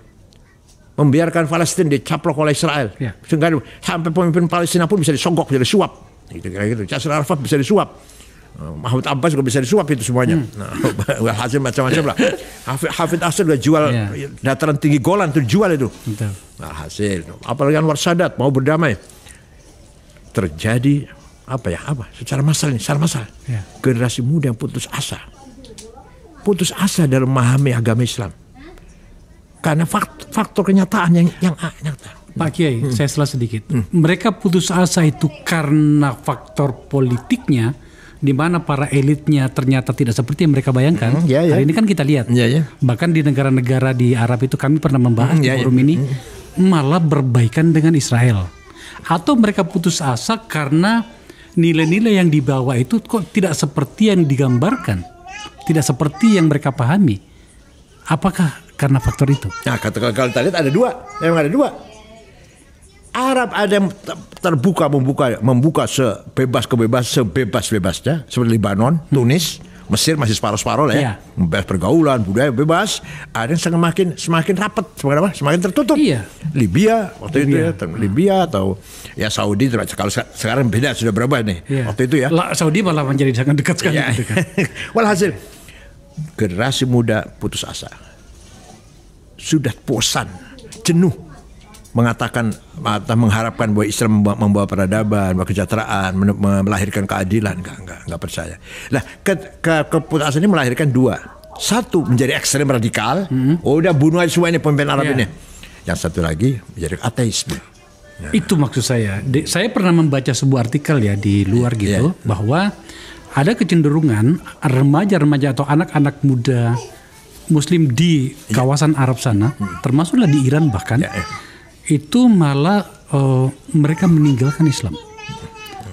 A: Membiarkan Palestina dicaplok oleh Israel. Ya. Sampai pemimpin Palestina pun bisa disogok, bisa disuap. Gitu. Yasser Arafat bisa disuap. Mahmud Abbas juga bisa disuap itu semuanya. Nah, hasil macam-macam lah. Hafid Asad juga jual dataran tinggi Golan, itu jual itu. Nah, hasil. Apalagi Anwar Sadat mau berdamai. Terjadi secara massal. Ya. Generasi muda yang putus asa dalam memahami agama Islam. Karena faktor kenyataan yang nyata.
B: Pak Kiai, saya salah sedikit. Mereka putus asa itu karena faktor politiknya, di mana para elitnya ternyata tidak seperti yang mereka bayangkan. Hari ini kan kita lihat. Bahkan di negara-negara di Arab itu kami pernah membahas di forum ini, malah berbaikan dengan Israel. Atau mereka putus asa karena nilai-nilai yang dibawa itu kok tidak seperti yang digambarkan, tidak seperti yang mereka pahami. Apakah karena faktor itu?
A: Nah, kalau kita lihat ada dua. Memang ada dua. Arab ada yang terbuka, membuka sebebas-bebasnya, seperti Libanon, Tunis, Mesir masih separuh-separuh lah ya. Bebas pergaulan, budaya bebas. Ada yang semakin rapat, semakin tertutup. Iya. Libya waktu itu Libya atau ya Saudi, kalau sekarang beda, sudah berubah nih. Iya. Waktu itu ya.
B: Saudi malah menjadi sangat dekat sekali.
A: Iya. Walhasil generasi muda putus asa. Sudah bosan, jenuh mengatakan atau mengharapkan bahwa Islam membawa peradaban, membawa kesejahteraan, melahirkan keadilan, enggak percaya. Nah, keputusan ini melahirkan dua. Satu menjadi ekstrem radikal, udah bunuh aja semua ini pemimpin Arab ini. Yang satu lagi menjadi ateisme. Ya.
B: Itu maksud saya. Saya pernah membaca sebuah artikel ya di luar gitu bahwa ada kecenderungan remaja-remaja atau anak-anak muda Muslim di kawasan Arab sana, termasuklah di Iran bahkan, itu malah mereka meninggalkan Islam.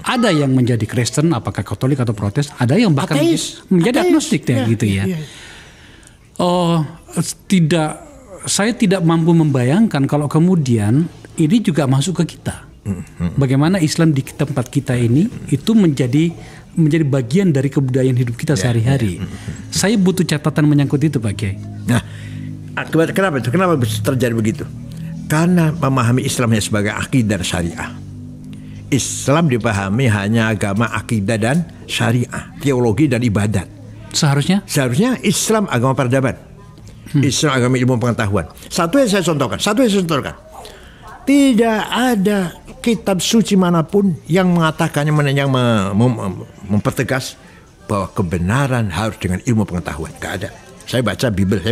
B: Ada yang menjadi Kristen, apakah Katolik atau Protes, ada yang bahkan menjadi agnostik ya gitu ya. Saya tidak mampu membayangkan kalau kemudian ini juga masuk ke kita. Bagaimana Islam di tempat kita ini itu menjadi bagian dari kebudayaan hidup kita sehari-hari. Saya butuh catatan menyangkut itu, Pak Kiai.
A: Nah, kenapa itu? Kenapa terjadi begitu? Karena memahami Islamnya sebagai akidah dan syariah. Islam dipahami hanya agama akidah dan syariah, teologi dan ibadat. Seharusnya Islam agama peradaban. Islam agama ilmu pengetahuan. Satu yang saya contohkan. Tidak ada kitab suci manapun yang mengatakannya, yang mempertegas bahwa kebenaran harus dengan ilmu pengetahuan. Tidak ada. Saya baca Bible.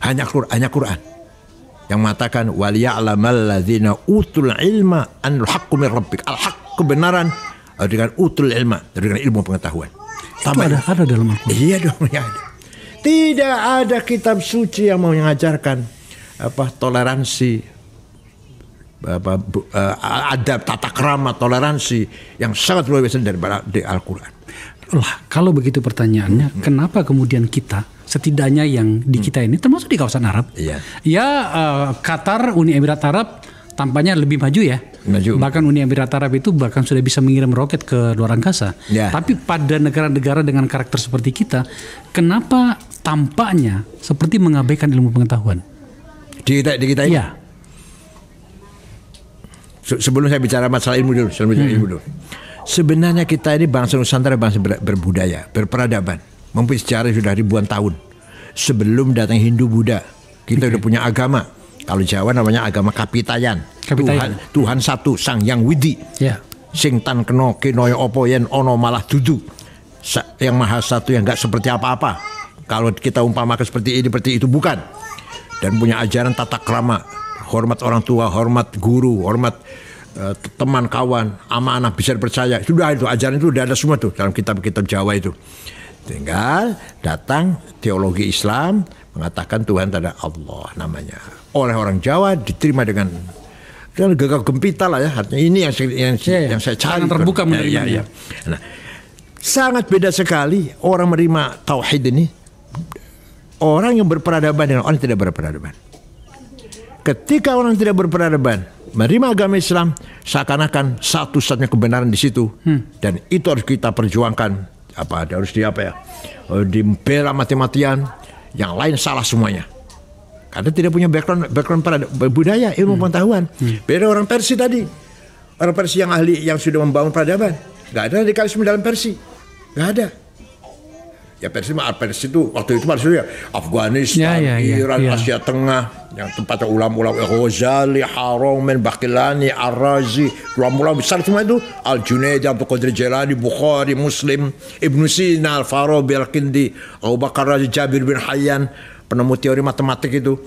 A: Hanya Quran yang mengatakan waliya'lamal ladzina utul ilma anil haqqu min rabbik. Al-haq, kebenaran dengan utul ilma, dengan ilmu pengetahuan.
B: Itu ada dalam Al-Quran.
A: Iya dong, ya ada. Tidak ada kitab suci yang mengajarkan toleransi, adab, tata krama, toleransi yang sangat luar biasa dari Al-Quran.
B: Kalau begitu pertanyaannya, kenapa kemudian kita, setidaknya yang di kita ini, termasuk di kawasan Arab, Qatar, Uni Emirat Arab tampaknya lebih maju ya. Bahkan Uni Emirat Arab itu bahkan sudah bisa mengirim roket ke luar angkasa. Tapi pada negara-negara dengan karakter seperti kita, kenapa tampaknya seperti mengabaikan ilmu pengetahuan?
A: Di kita ini? Ya. Sebelum saya bicara masalah ilmu dulu, sebenarnya kita ini bangsa Nusantara, bangsa berbudaya, berperadaban, mempunyai sejarah sudah ribuan tahun. Sebelum datang Hindu Buddha, kita sudah punya agama. Kalau Jawa namanya agama Kapitayan. Tuhan satu, Sang Yang Widi. Sing tan keno kenoyo opo yen ono malah dudu. Yang maha satu yang enggak seperti apa-apa. Kalau kita umpamakan seperti ini, seperti itu, bukan. Dan punya ajaran tata krama, hormat orang tua, hormat guru, hormat teman kawan, ama anak bisa dipercaya. Sudah itu ajaran itu sudah ada semua tuh dalam kitab-kitab Jawa itu. Tinggal datang teologi Islam mengatakan Tuhan ada Allah namanya. Oleh orang Jawa diterima dengan gagah gempita lah ya. Artinya ini yang saya cari.
B: Terbuka menerimanya.
A: Nah, sangat beda sekali orang menerima tauhid ini. Orang yang berperadaban dengan orang yang tidak berperadaban. Ketika orang tidak berperadaban menerima agama Islam, seakan-akan satu-satunya kebenaran di situ, dan itu harus kita perjuangkan. Harus dibela mati-matian, yang lain salah semuanya. Karena tidak punya background budaya, ilmu pengetahuan. Beda orang Persia tadi, orang Persia yang ahli, yang sudah membangun peradaban. Nggak ada radikalisme dalam Persia, nggak ada. Ya Persia itu waktu itu maksudnya Afghanistan, Iran, Asia Tengah, yang tempatnya ulama-ulama Ghazali, Haromen, Baqillani, Ar-Razi, ulama-ulama besar semua itu, Al-Junaidi, Abdul Qadir Jailani, Bukhari, Muslim, Ibnu Sina, Al-Farabi, Al-Kindi, Abu Bakar Razi, Jabir bin Hayyan, penemu teori matematik itu,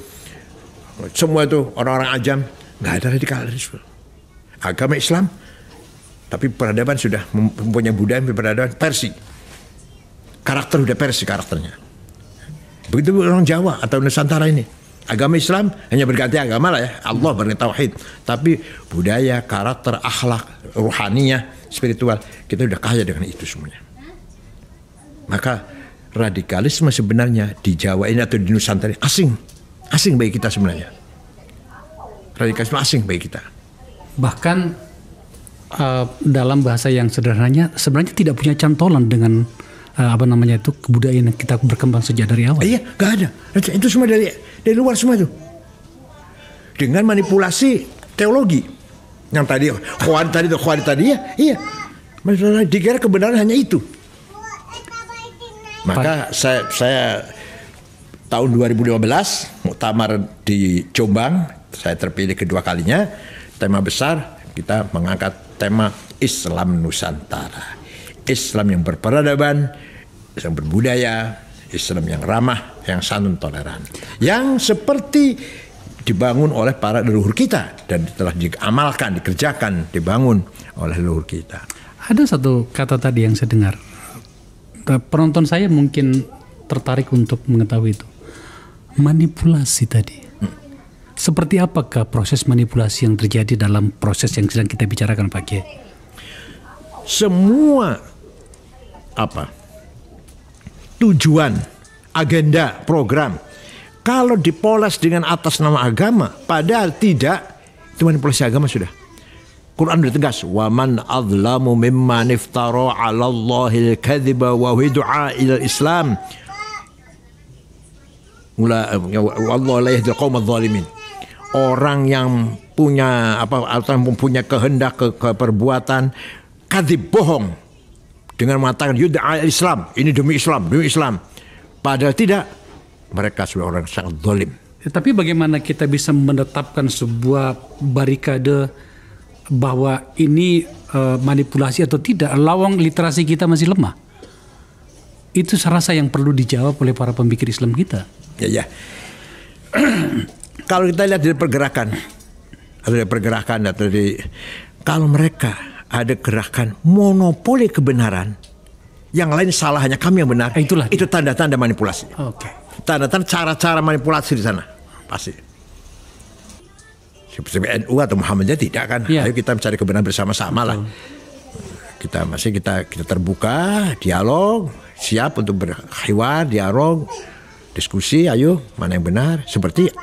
A: semua itu orang-orang ajam, nggak ada radikalisme. Agama Islam, tapi peradaban sudah mempunyai budaya peradaban Persia. Karakter udah Persia karakternya. Begitu orang Jawa atau Nusantara ini. Agama Islam hanya berganti agama lah ya. Allah berganti tauhid. Tapi budaya, karakter, akhlak, ruhaniyah, spiritual, kita udah kaya dengan itu semuanya. Maka radikalisme sebenarnya di Jawa ini atau di Nusantara asing. Asing bagi kita sebenarnya. Radikalisme asing bagi kita.
B: Bahkan dalam bahasa yang sederhananya sebenarnya tidak punya cantolan dengan kebudayaan yang kita berkembang sejak dari awal.
A: Iya, nggak ada. Itu semua dari luar semua itu. Dengan manipulasi teologi. Yang tadi Khawarij tadi ya, iya. Masalah dikira kebenaran hanya itu. Maka saya tahun 2015 muktamar di Jombang saya terpilih kedua kalinya, tema besar kita mengangkat tema Islam Nusantara. Islam yang berperadaban, Islam berbudaya, Islam yang ramah, yang santun, toleran. Yang seperti dibangun oleh para leluhur kita dan telah diamalkan, dikerjakan, dibangun oleh leluhur kita.
B: Ada satu kata tadi yang saya dengar. Penonton saya mungkin tertarik untuk mengetahui itu. Manipulasi tadi. Seperti apakah proses manipulasi yang terjadi dalam proses yang sedang kita bicarakan, Pak Kiai?
A: Semua tujuan, agenda, program, kalau dipoles dengan atas nama agama, padahal tidak, itu manipulasi agama sudah. Quran sudah tegas, wa man adzlamu mimman iftara 'ala Allahil kadhiba wa huwa du'a ila Islam. Wallahu la yahdil qaumadz zalimin. Orang yang punya atau mempunyai kehendak ke perbuatan kadzib, bohong, dengan mengatakan yud'a Islam, ini demi Islam, padahal tidak, mereka sudah orang sangat zalim.
B: Tapi bagaimana kita bisa menetapkan sebuah barikade bahwa ini manipulasi atau tidak? Lawang literasi kita masih lemah. Itu saya rasa yang perlu dijawab oleh para pemikir Islam kita.
A: Ya. Kalau kita lihat dari pergerakan kalau mereka ada gerakan monopoli kebenaran, yang lain salah, hanya kami yang benar. Itu tanda-tanda manipulasi.
B: Oke.
A: Tanda-tanda cara-cara manipulasi di sana pasti. Seperti NU atau Muhammadiyah tidak kan? Ya. Ayo kita mencari kebenaran bersama-sama lah. Kita terbuka, dialog, siap untuk berhiwar, dialog, diskusi. Ayo mana yang benar? Seperti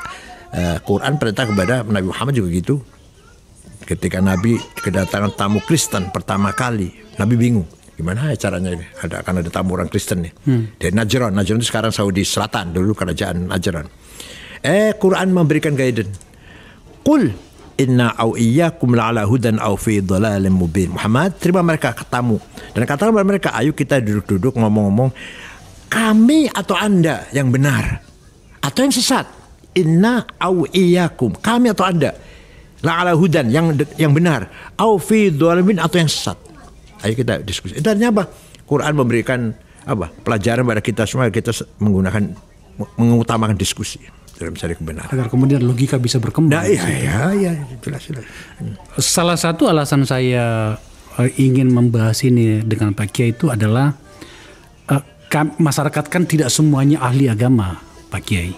A: Quran perintah kepada Nabi Muhammad juga gitu. Ketika Nabi kedatangan tamu Kristen pertama kali, Nabi bingung. Gimana caranya ini? Akan ada tamu orang Kristen nih. Dari Najran itu sekarang Saudi Selatan, dulu kerajaan Najran. Quran memberikan guidance. Qul inna au iyyakum la'ala hudan au fi dhalalin mubin. Muhammad, terima mereka tamu dan katakan kepada mereka, ayo kita duduk-duduk ngomong-ngomong, kami atau Anda yang benar atau yang sesat. Inna au iyyakum, kami atau Anda, la'ala hudan, yang benar, au fi dhalalin, atau yang sesat. Ayo kita diskusi. Itu artinya apa? Quran memberikan pelajaran pada kita semua, kita mengutamakan diskusi dalam mencari kebenaran.
B: Agar kemudian logika bisa berkembang.
A: Nah, iya, jelas.
B: Salah satu alasan saya ingin membahas ini dengan Pak Kiai itu adalah masyarakat kan tidak semuanya ahli agama, Pak Kiai.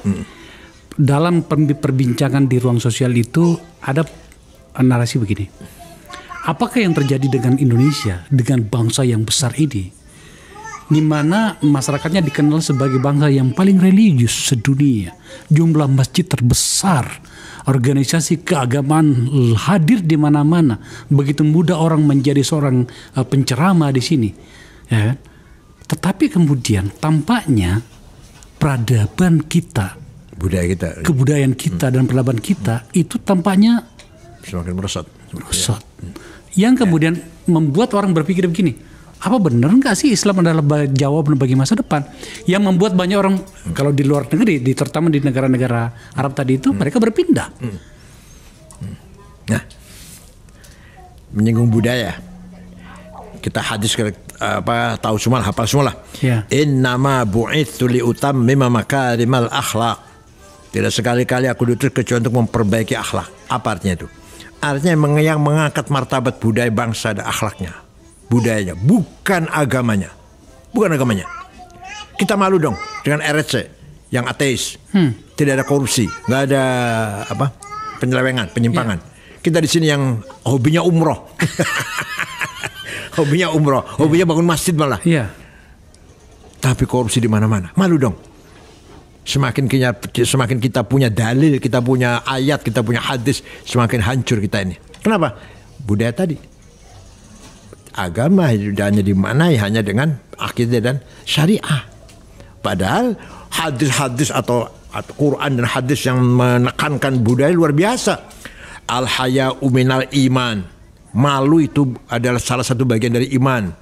B: Dalam perbincangan di ruang sosial itu ada narasi begini. Apakah yang terjadi dengan Indonesia, dengan bangsa yang besar ini, di mana masyarakatnya dikenal sebagai bangsa yang paling religius sedunia, jumlah masjid terbesar, organisasi keagamaan hadir di mana-mana, begitu mudah orang menjadi seorang penceramah di sini, ya. Tetapi kemudian tampaknya peradaban kita, budaya kita, kebudayaan kita dan peradaban kita itu tampaknya
A: semakin merosot.
B: Yang kemudian membuat orang berpikir begini, apa benar nggak sih Islam adalah jawaban bagi masa depan? Yang membuat banyak orang kalau di luar negeri, terutama di negara-negara Arab tadi itu, mereka berpindah.
A: Nah, menyinggung budaya, kita hadis tahu semua, hafal semua lah.
B: Ya.
A: Innama bu'itsu li utammima makarimal akhlaq. Tidak sekali-kali aku diutus kecuali untuk memperbaiki akhlak. Apa artinya itu? Artinya yang mengangkat martabat budaya bangsa dan akhlaknya, budayanya, bukan agamanya. Kita malu dong dengan RSC yang ateis, tidak ada korupsi, nggak ada penyelewengan, penyimpangan. Kita di sini yang hobinya umroh, hobinya bangun masjid malah. Tapi korupsi di mana-mana, malu dong. Semakin kita punya dalil, kita punya ayat, kita punya hadis, semakin hancur kita ini. Kenapa? Budaya tadi. Agama hanya dimaknai hanya dengan akidah dan syariah. Padahal hadis-hadis atau Quran dan hadis yang menekankan budaya luar biasa. Al-haya'u minal iman. Malu itu adalah salah satu bagian dari iman.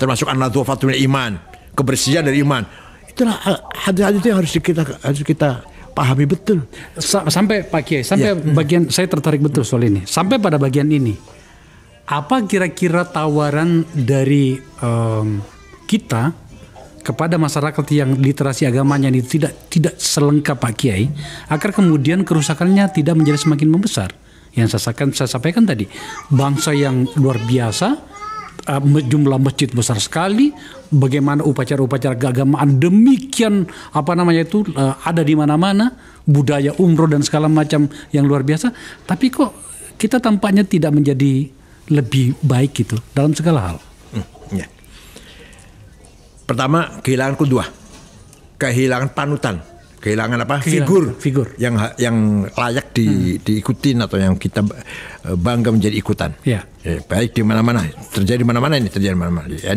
A: Termasuk an-nadhafatu minal iman. Kebersihan dari iman. Itulah hadis-hadis itu yang harus kita pahami betul.
B: Sampai Pak Kiai, sampai bagian saya tertarik betul soal ini. Sampai pada bagian ini, apa kira-kira tawaran dari kita kepada masyarakat yang literasi agamanya ini tidak selengkap Pak Kiai, agar kemudian kerusakannya tidak menjadi semakin membesar? Yang saya sampaikan tadi, bangsa yang luar biasa, jumlah masjid besar sekali, bagaimana upacara-upacara keagamaan demikian ada di mana-mana, budaya umroh dan segala macam yang luar biasa, tapi kok kita tampaknya tidak menjadi lebih baik gitu dalam segala hal.
A: Ya. Pertama, kehilangan qudwah, kehilangan panutan, kehilangan apa? Figur yang layak diikutin atau yang kita bangga menjadi ikutan.
B: Ya.
A: Baik di mana-mana, terjadi mana-mana, di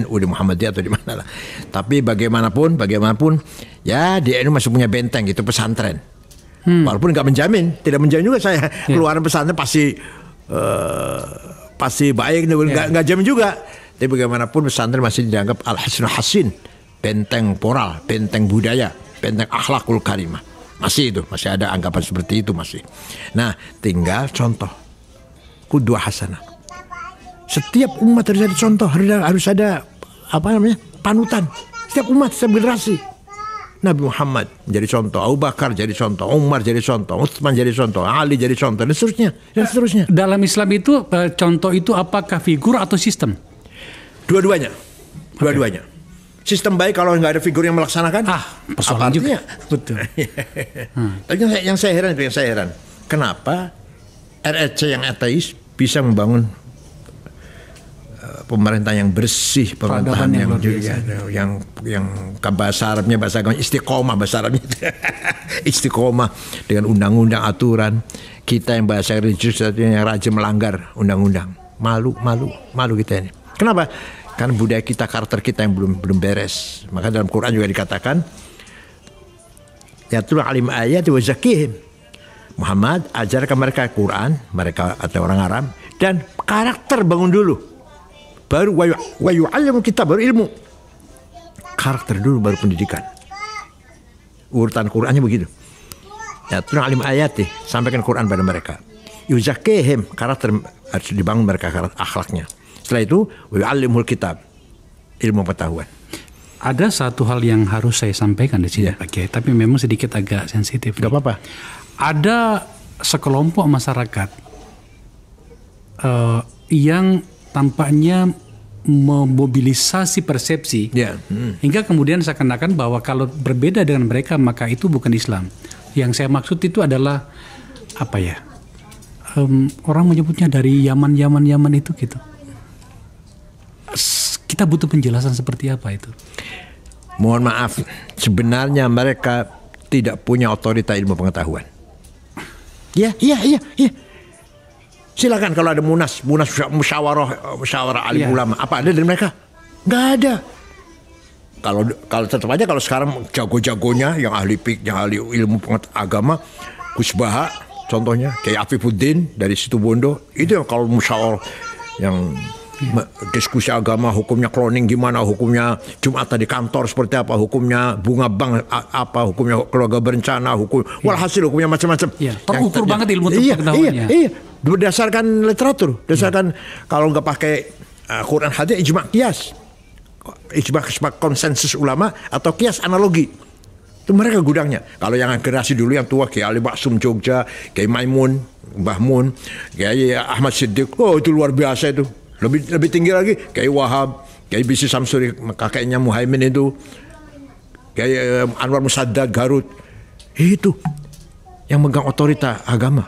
A: NU, di Muhammadiyah atau di mana lah. Tapi bagaimanapun ya di NU masih punya benteng, itu pesantren. Walaupun tidak menjamin juga saya keluaran pesantren pasti baik, nggak jamin juga. Tapi bagaimanapun pesantren masih dianggap al-hasnul hasin, benteng moral, benteng budaya, benteng akhlakul karimah. Masih ada anggapan seperti itu masih. Nah, tinggal contoh qudwah hasanah. Setiap umat harus ada contoh, harus ada panutan. Setiap umat, setiap generasi. Nabi Muhammad jadi contoh, Abu Bakar jadi contoh, Umar jadi contoh, Utsman jadi contoh, Ali jadi contoh, dan seterusnya.
B: Dalam Islam itu contoh itu apakah figur atau sistem?
A: Dua-duanya. Sistem baik kalau nggak ada figur yang melaksanakan.
B: Persoalan juga. Betul.
A: Tapi yang saya heran, kenapa RRC yang ateis bisa membangun pemerintahan yang bersih, pemerintahan yang bahasa Arabnya, bahasa agama istiqomah, bahasa Arabnya istiqomah dengan undang-undang aturan. Kita yang bahasa religius yang rajin melanggar undang-undang. Malu kita ini. Kenapa? Karena budaya kita, karakter kita yang belum beres. Maka dalam Quran juga dikatakan, ya tulah alim ayat wa zakihim. Muhammad ajarkan mereka Quran, mereka atau orang Arab, dan karakter bangun dulu. Baru wa yu'allimu kitab, baru ilmu. Karakter dulu baru pendidikan. Urutan Qurannya begitu. Ya tulah alim ayat, sampaikan Quran pada mereka. Yuzakihim, karakter harus dibangun mereka, karakter akhlaknya. Setelah itu, wa'allimul kitab, ilmu pengetahuan.
B: Ada satu hal yang harus saya sampaikan di sini, Pak Kiai, tapi memang sedikit agak sensitif.
A: Gak apa-apa.
B: Ada sekelompok masyarakat yang tampaknya memobilisasi persepsi, hingga kemudian seakan-akan bahwa kalau berbeda dengan mereka maka itu bukan Islam. Yang saya maksud itu adalah orang menyebutnya dari Yaman itu gitu. Kita butuh penjelasan seperti apa itu.
A: Mohon maaf, sebenarnya mereka tidak punya otorita ilmu pengetahuan. Iya. Silakan kalau ada musyawarah alim ulama, apa ada dari mereka? Nggak ada. Kalau tetap aja kalau sekarang jago-jagonya yang ahli ilmu agama, Gus Baha contohnya, kayak Afifuddin dari Situbondo, itu yang kalau musyawarah yang diskusi agama, hukumnya cloning gimana, hukumnya Jumatan di kantor seperti apa, hukumnya bunga bank apa, hukumnya keluarga berencana, walhasil hukumnya macam-macam.
B: Terukur banget ilmu pengetahuannya.
A: Iya, berdasarkan literatur, kalau nggak pakai Quran hadis, ijma konsensus ulama atau kias analogi. Itu mereka gudangnya. Kalau yang generasi dulu yang tua, kayak Ali Maksum Jogja, kayak Maimun, Mbah Mun, kayak Ahmad Siddiq, itu luar biasa itu. Lebih tinggi lagi kayak Wahab, kayak Bisi Samsuri, kakeknya Muhaimin itu, kayak Anwar Musaddad Garut. Itu yang megang otorita agama.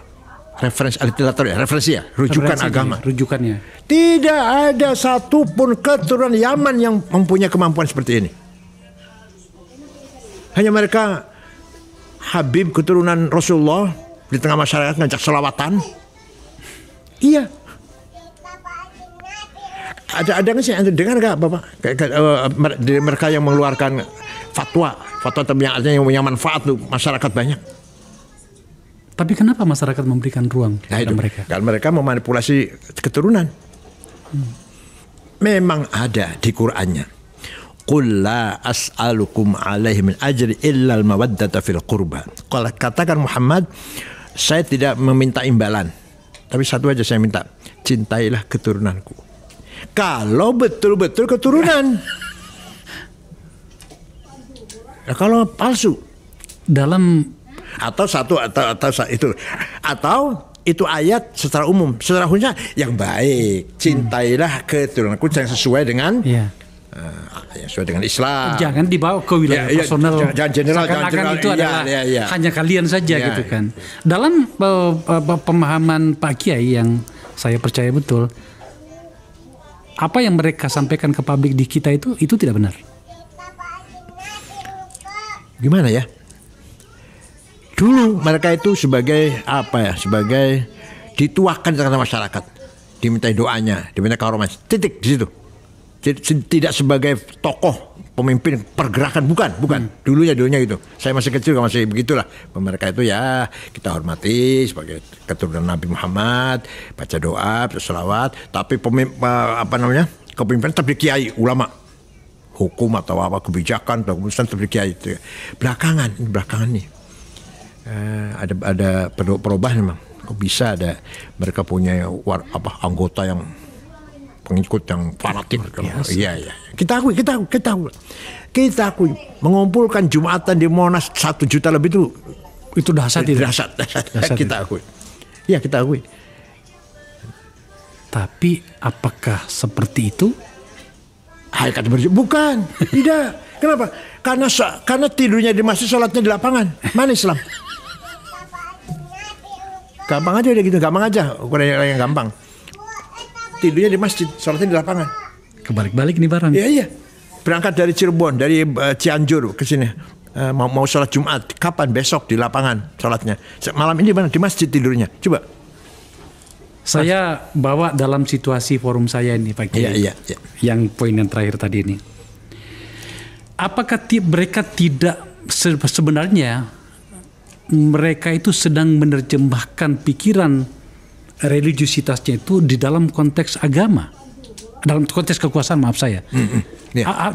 A: Rujukan agama.
B: Rujukannya.
A: Tidak ada satupun keturunan Yaman yang mempunyai kemampuan seperti ini. Hanya mereka Habib keturunan Rasulullah di tengah masyarakat ngajak selawatan. Iya. Ada nggak sih Anda dengar nggak Bapak? Dari mereka yang mengeluarkan fatwa yang artinya yang punya manfaat untuk masyarakat banyak.
B: Tapi kenapa masyarakat memberikan ruang kepada mereka?
A: Karena mereka memanipulasi keturunan. Memang ada di Qur'annya. Qul la as'alukum alaihi min ajri illa al-mawaddata fil qurba. Kalau katakan Muhammad, saya tidak meminta imbalan, tapi satu aja saya minta, cintailah keturunanku. Kalau betul-betul keturunan. Nah, kalau palsu
B: Dalam
A: atau itu ayat secara umum, secara khususnya yang baik, cintailah keturunanku yang sesuai dengan
B: ya,
A: yang sesuai dengan Islam.
B: jangan dibawa ke wilayah personal.
A: Jangan general,
B: Seakan-akan itu adalah
A: ya.
B: hanya kalian saja gitu kan. Dalam pemahaman Pak Kiai yang saya percaya betul, apa yang mereka sampaikan ke publik di kita itu tidak benar.
A: Gimana ya? Dulu mereka itu sebagai sebagai dituakan di tengah masyarakat, dimintai doanya, diminta karuman, titik di situ. Tidak sebagai tokoh pemimpin pergerakan, bukan. Dulunya gitu. Saya masih kecil masih begitulah. Mereka itu ya kita hormati sebagai keturunan Nabi Muhammad, baca doa, baca selawat, tapi kepemimpinan tetap di kiai, ulama, hukum atau kebijakan atau keputusan tetap di kiai. Belakangan nih. Ada perubahan memang. Kok bisa ada mereka punya anggota yang pengikut yang fanatik. Iya. Kita akui mengumpulkan Jumatan di Monas 1 juta lebih itu dahsyat. Kita akui. Ya, kita akui.
B: Tapi apakah seperti itu?
A: Hakikat bukan, tidak. Kenapa? Karena tidurnya di masjid, sholatnya di lapangan. Mana Islam? Gampang aja gitu, gampang aja. Ukuran yang gampang. Tidurnya di masjid, sholatnya di lapangan.
B: Kebalik-balik nih barang.
A: Iya. Berangkat dari Cirebon, dari Cianjur ke sini. Mau sholat Jumat, kapan? Besok di lapangan sholatnya. Malam ini mana? Di masjid tidurnya. Coba.
B: Saya bawa dalam situasi forum saya ini Pak Kiai.
A: Iya.
B: Yang poin yang terakhir tadi ini. Apakah mereka tidak sebenarnya mereka itu sedang menerjemahkan pikiran religiusitasnya itu di dalam konteks agama, dalam konteks kekuasaan, maaf saya.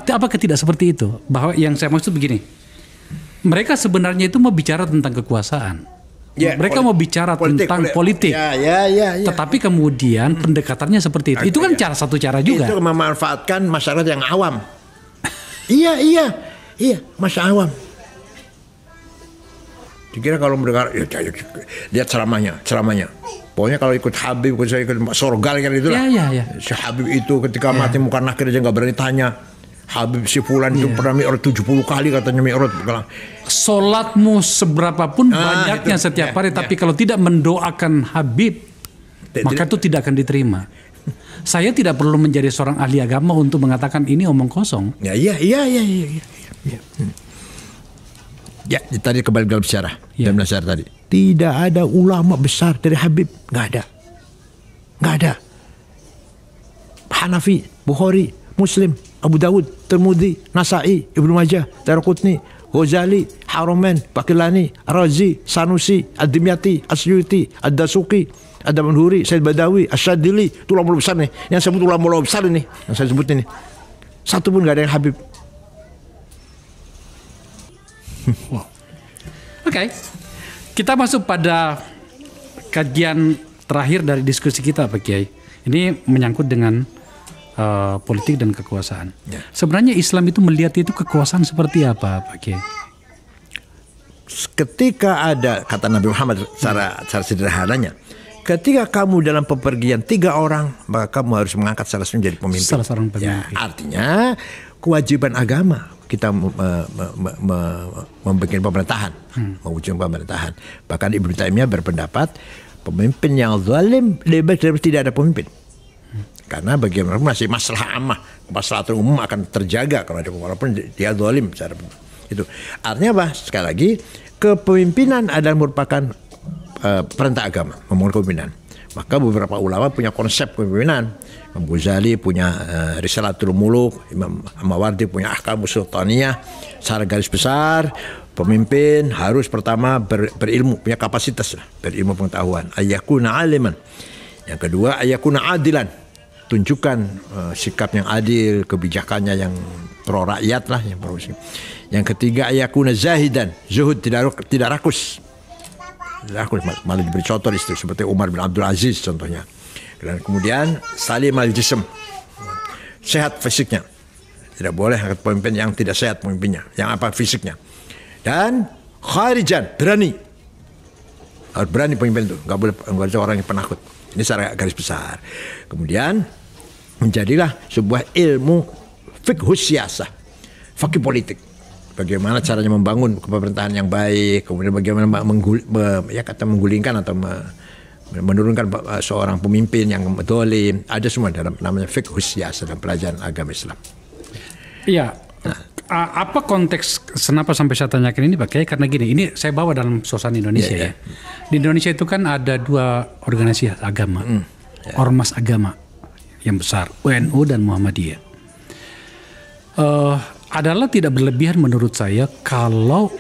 B: Apakah tidak seperti itu? Bahwa yang saya maksud begini, mereka sebenarnya itu mau bicara tentang kekuasaan. Mereka mau bicara tentang politik. Tetapi kemudian pendekatannya seperti itu. Itu kan satu cara juga.
A: Itu memanfaatkan masyarakat yang awam. Iya, masyarakat awam. Dikira kalau mendengar, lihat ceramahnya. Pokoknya kalau ikut Habib, ikut Sorgal kan itulah.
B: Iya.
A: Si Habib itu ketika mati muka nakir aja nggak berani tanya. Habib si Fulan itu pernah mi'raj 70 kali katanya mi'raj.
B: Solatmu seberapapun banyaknya setiap hari, tapi kalau tidak mendoakan Habib, maka itu tidak akan diterima. Saya tidak perlu menjadi seorang ahli agama untuk mengatakan ini omong kosong.
A: Iya. Ya, tadi kembali dalam sejarah. Dalam sejarah tadi. Tidak ada ulama besar dari Habib. Nggak ada. Hanafi, Bukhari, Muslim, Abu Dawud, Tirmidzi, Nasa'i, Ibnu Majah, Daraqutni, Ghazali, Haramain, Baqillani, Razi, Sanusi, Ad-Dimyati, Asyuti, Ad-Dasuqi, Ad-Manhuri, Said Badawi, Asyadili. Itu ulama besar nih. Yang sebut ulama besar ini. Yang saya sebut ini. Satu pun nggak ada yang Habib.
B: Oke. Kita masuk pada kajian terakhir dari diskusi kita Pak Kiai. Ini menyangkut dengan politik dan kekuasaan. Sebenarnya Islam itu melihat itu kekuasaan seperti apa Pak Kiai?
A: Ketika ada, kata Nabi Muhammad secara sederhananya, ketika kamu dalam pepergian 3 orang, maka kamu harus mengangkat salah satu menjadi pemimpin.
B: Salah seorang pemimpin.
A: Artinya kewajiban agama kita membuat pemerintahan, mewujudkan pemerintahan. Bahkan Ibnu Taimiyah berpendapat pemimpin yang zalim lebih dari tidak ada pemimpin. Karena bagaimana masih masalah ammah, masalah umum akan terjaga kalau ada, walaupun dia zalim secara itu. Artinya apa? Sekali lagi, kepemimpinan adalah merupakan perintah agama, membangun kepemimpinan. Maka beberapa ulama punya konsep kepemimpinan. Imam Ghazali punya Risalatul Muluk, Imam Mawardi punya Ahkamus Sultaniyah. Secara garis besar, pemimpin harus pertama berilmu, punya kapasitas, berilmu pengetahuan. Ayyakuna aliman. Yang kedua, ayyakuna adilan. tunjukkan sikap yang adil, kebijakannya yang pro rakyat lah, yang pro muslim. Yang ketiga, yakuna zahidan, zuhud, tidak rakus. Malah diberi contoh di situ seperti Umar bin Abdul Aziz contohnya. Dan kemudian salim al-jism, sehat fisiknya. Tidak boleh pemimpin yang tidak sehat pemimpinnya, yang apa fisiknya. Dan kharijan, berani. Harus berani pemimpin itu, nggak boleh orang yang penakut. Ini secara garis besar. Kemudian menjadilah sebuah ilmu fiqhus siyasah, fakih politik. Bagaimana caranya membangun pemerintahan yang baik, kemudian bagaimana menggulingkan atau menurunkan seorang pemimpin yang dolim. Ada semua dalam namanya fiqhus siyasah dalam pelajaran agama Islam.
B: Iya. Apa konteks kenapa sampai saya tanyakan ini Pak Kiai? Karena gini, ini saya bawa dalam suasana Indonesia ya. Di Indonesia itu kan ada 2 organisasi agama, ormas agama yang besar, UNU dan Muhammadiyah. Adalah tidak berlebihan menurut saya kalau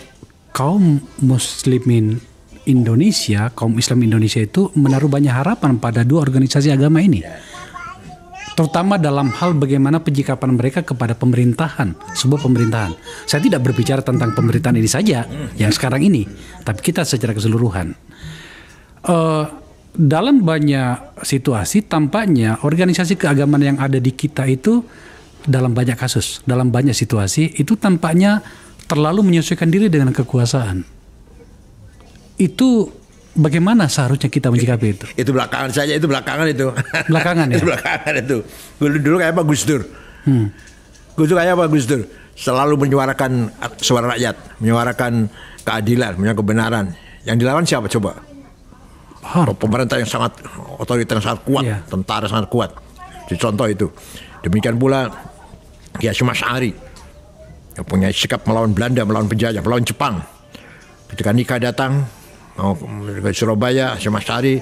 B: kaum muslimin Indonesia, kaum Islam Indonesia itu menaruh banyak harapan pada 2 organisasi agama ini. Terutama dalam hal bagaimana penyikapan mereka kepada pemerintahan, sebuah pemerintahan. Saya tidak berbicara tentang pemerintahan ini saja yang sekarang ini, tapi kita secara keseluruhan. Dalam banyak situasi tampaknya organisasi keagamaan yang ada di kita itu dalam banyak kasus, dalam banyak situasi itu tampaknya terlalu menyesuaikan diri dengan kekuasaan. Itu bagaimana seharusnya kita menyikapi itu?
A: Itu belakangan saja, itu belakangan itu.
B: Belakangan ya?
A: Itu belakangan itu. Dulu kayak apa Gus Dur? Gus Dur kayak apa Gus Dur? Selalu menyuarakan suara rakyat, menyuarakan keadilan, menyuarakan kebenaran. Yang dilawan siapa coba? Pemerintah yang sangat otoriter, yang sangat kuat, tentara sangat kuat. Contoh itu. Demikian pula Kiai Hasyim Asy'ari yang punya sikap melawan Belanda, melawan penjajah, melawan Jepang. Ketika nikah datang mau ke Surabaya, Hasyim Asy'ari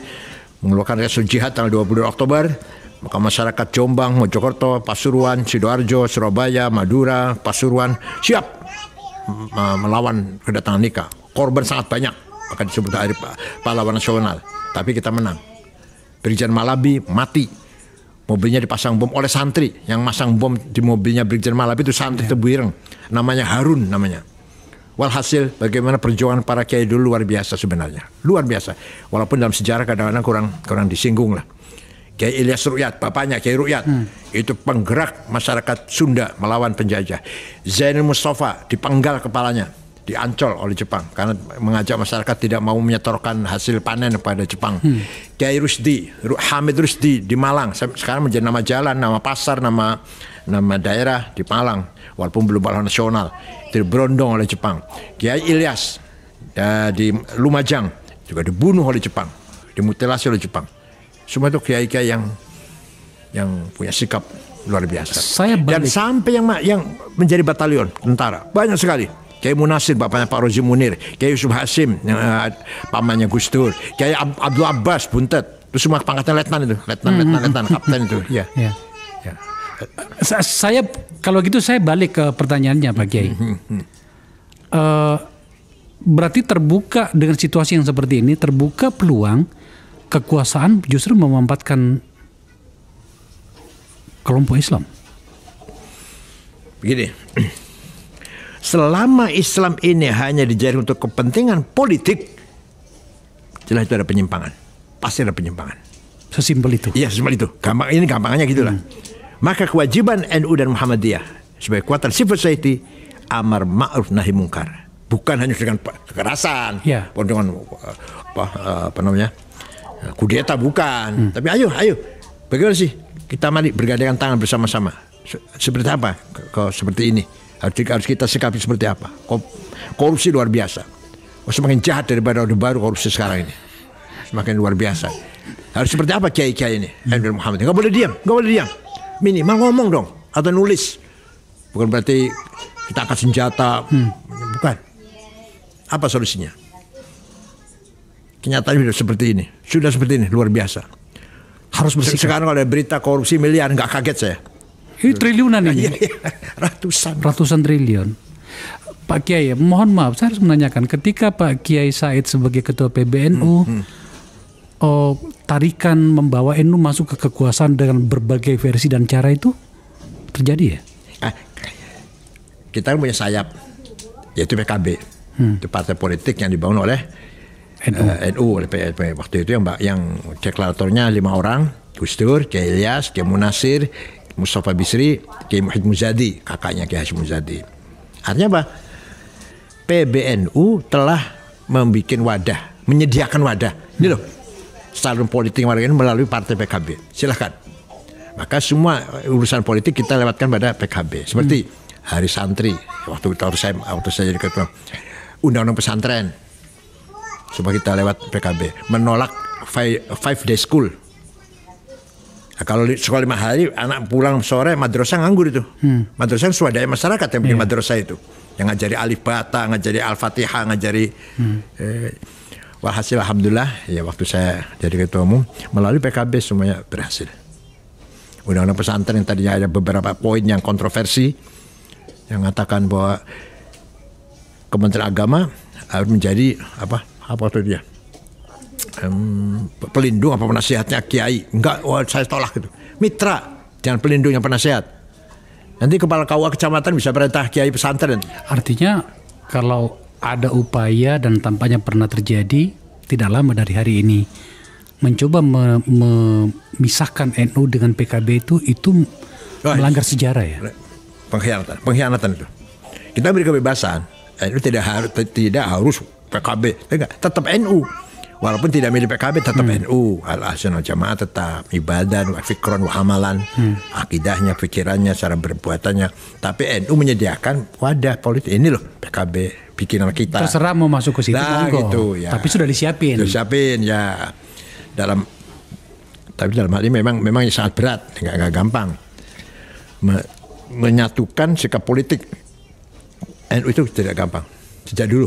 A: mengeluarkan resolusi jihad tanggal 22 Oktober, maka masyarakat Jombang, Mojokerto, Pasuruan, Sidoarjo, Surabaya, Madura, Pasuruan siap melawan kedatangan nikah. Korban sangat banyak, maka disebut hari pahlawan nasional. Tapi kita menang. Brigjen Malabi mati. Mobilnya dipasang bom oleh santri. Yang masang bom di mobilnya Brigjen Malabi itu santri Tebuireng. Namanya Harun namanya. Walhasil bagaimana perjuangan para kiai dulu luar biasa sebenarnya. Luar biasa. Walaupun dalam sejarah kadang-kadang kurang disinggung lah. Kiai Ilyas Ruqyat, bapaknya Kiai Ruqyat. Itu penggerak masyarakat Sunda melawan penjajah. Zainul Mustafa dipenggal kepalanya. Diancol oleh Jepang karena mengajak masyarakat tidak mau menyetorkan hasil panen kepada Jepang. Kiai Rusdi, Hamid Rusdi di Malang, sekarang menjadi nama jalan, nama pasar, nama daerah di Malang, walaupun belum pahlawan nasional, itu diberondong oleh Jepang. Kiai Ilyas di Lumajang juga dibunuh oleh Jepang, dimutilasi oleh Jepang. Semua itu kiai-kiai yang punya sikap luar biasa. Dan sampai yang menjadi batalion tentara banyak sekali. Kiai Munasir, bapaknya Pak Rozi Munir, Kiai Yusuf Hasim, pamannya Gus Dur, Kiai Abdul Abbas Buntet, itu semua pangkatnya letnan itu, letnan, kapten itu. Ya.
B: Saya kalau gitu saya balik ke pertanyaannya Pak Kiai. Berarti terbuka dengan situasi yang seperti ini, terbuka peluang kekuasaan justru memanfaatkan kelompok Islam.
A: Begini. Selama Islam ini hanya dijadikan untuk kepentingan politik, jelas itu ada penyimpangan. Pasti ada penyimpangan.
B: Sesimpel itu.
A: Iya, sesimpel itu. Ini gampangannya gitulah. Maka kewajiban NU dan Muhammadiyah sebagai kekuatan civil society, amar ma'ruf nahi mungkar. Bukan hanya dengan kekerasan, dengan kudeta, bukan. Tapi ayo, bagaimana sih kita mari bergandengan tangan bersama-sama. Seperti apa? Seperti ini. Harus kita sikapi seperti apa? Korupsi luar biasa. Semakin jahat daripada Orde Baru korupsi sekarang ini. Semakin luar biasa. Harus seperti apa kiai-kiai ini? Muhammad. Nggak boleh diam. Minimal ngomong dong atau nulis. Bukan berarti kita angkat senjata. Bukan. Apa solusinya? Kenyataannya sudah seperti ini, luar biasa. Harus bersikap. Sekarang kalau ada berita korupsi miliar, nggak kaget saya.
B: Ini triliunan ini. Ratusan triliun. Pak Kiai, mohon maaf saya harus menanyakan, ketika Pak Kiai Said sebagai ketua PBNU tarikan membawa NU masuk ke kekuasaan dengan berbagai versi dan cara itu terjadi ya?
A: Kita punya sayap, yaitu PKB. Itu partai politik yang dibangun oleh NU oleh PSB. Waktu itu yang deklaratornya 5 orang, Gus Dur, Kiai Ilyas, Kiai Munasir, Mustafa Bisri, Kiai Muhyidd Muzadi, kakaknya Kiai Hashim Muzadi. Artinya apa? PBNU telah membuat wadah, menyediakan wadah. Ini loh, salon politik warga ini melalui partai PKB. Silahkan. Maka semua urusan politik kita lewatkan pada PKB. Seperti Hari Santri, waktu saya jadi ketua, undang-undang pesantren, supaya kita lewat PKB. Menolak 5 day school. Nah, kalau sekolah 5 hari, anak pulang sore, madrasah nganggur itu. Madrasah swadaya masyarakat yang bikin madrasah itu. Yang ngajari alif bata, ngajari al-fatihah, ngajari... Walhasil alhamdulillah, ya waktu saya jadi ketua umum, melalui PKB semuanya berhasil. Undang-undang pesantren yang tadinya ada beberapa poin yang kontroversi, yang mengatakan bahwa Kementerian Agama harus menjadi apa itu dia? Pelindung apa penasihatnya kiai. Enggak, saya tolak itu. Mitra, jangan pelindung yang penasihat. Nanti kepala KUA kecamatan bisa perintah kiai pesantren.
B: Artinya kalau ada upaya dan tampaknya pernah terjadi tidak lama dari hari ini mencoba memisahkan NU dengan PKB itu melanggar sejarah ya.
A: Pengkhianatan itu. Kita beri kebebasan. NU tidak harus PKB, tetap NU. Walaupun tidak milih PKB tetap NU, Al-Ahsan Jamaah tetap, ibadah, fikron, hamalan, akidahnya, pikirannya, cara berbuatannya. Tapi NU menyediakan wadah politik. Ini loh PKB bikinan kita.
B: Terserah mau masuk ke situ,
A: gitu, ya.
B: Tapi sudah disiapin.
A: Disiapin ya. Tapi dalam hal ini memang sangat berat, nggak gampang. Menyatukan sikap politik NU itu tidak gampang. Sejak dulu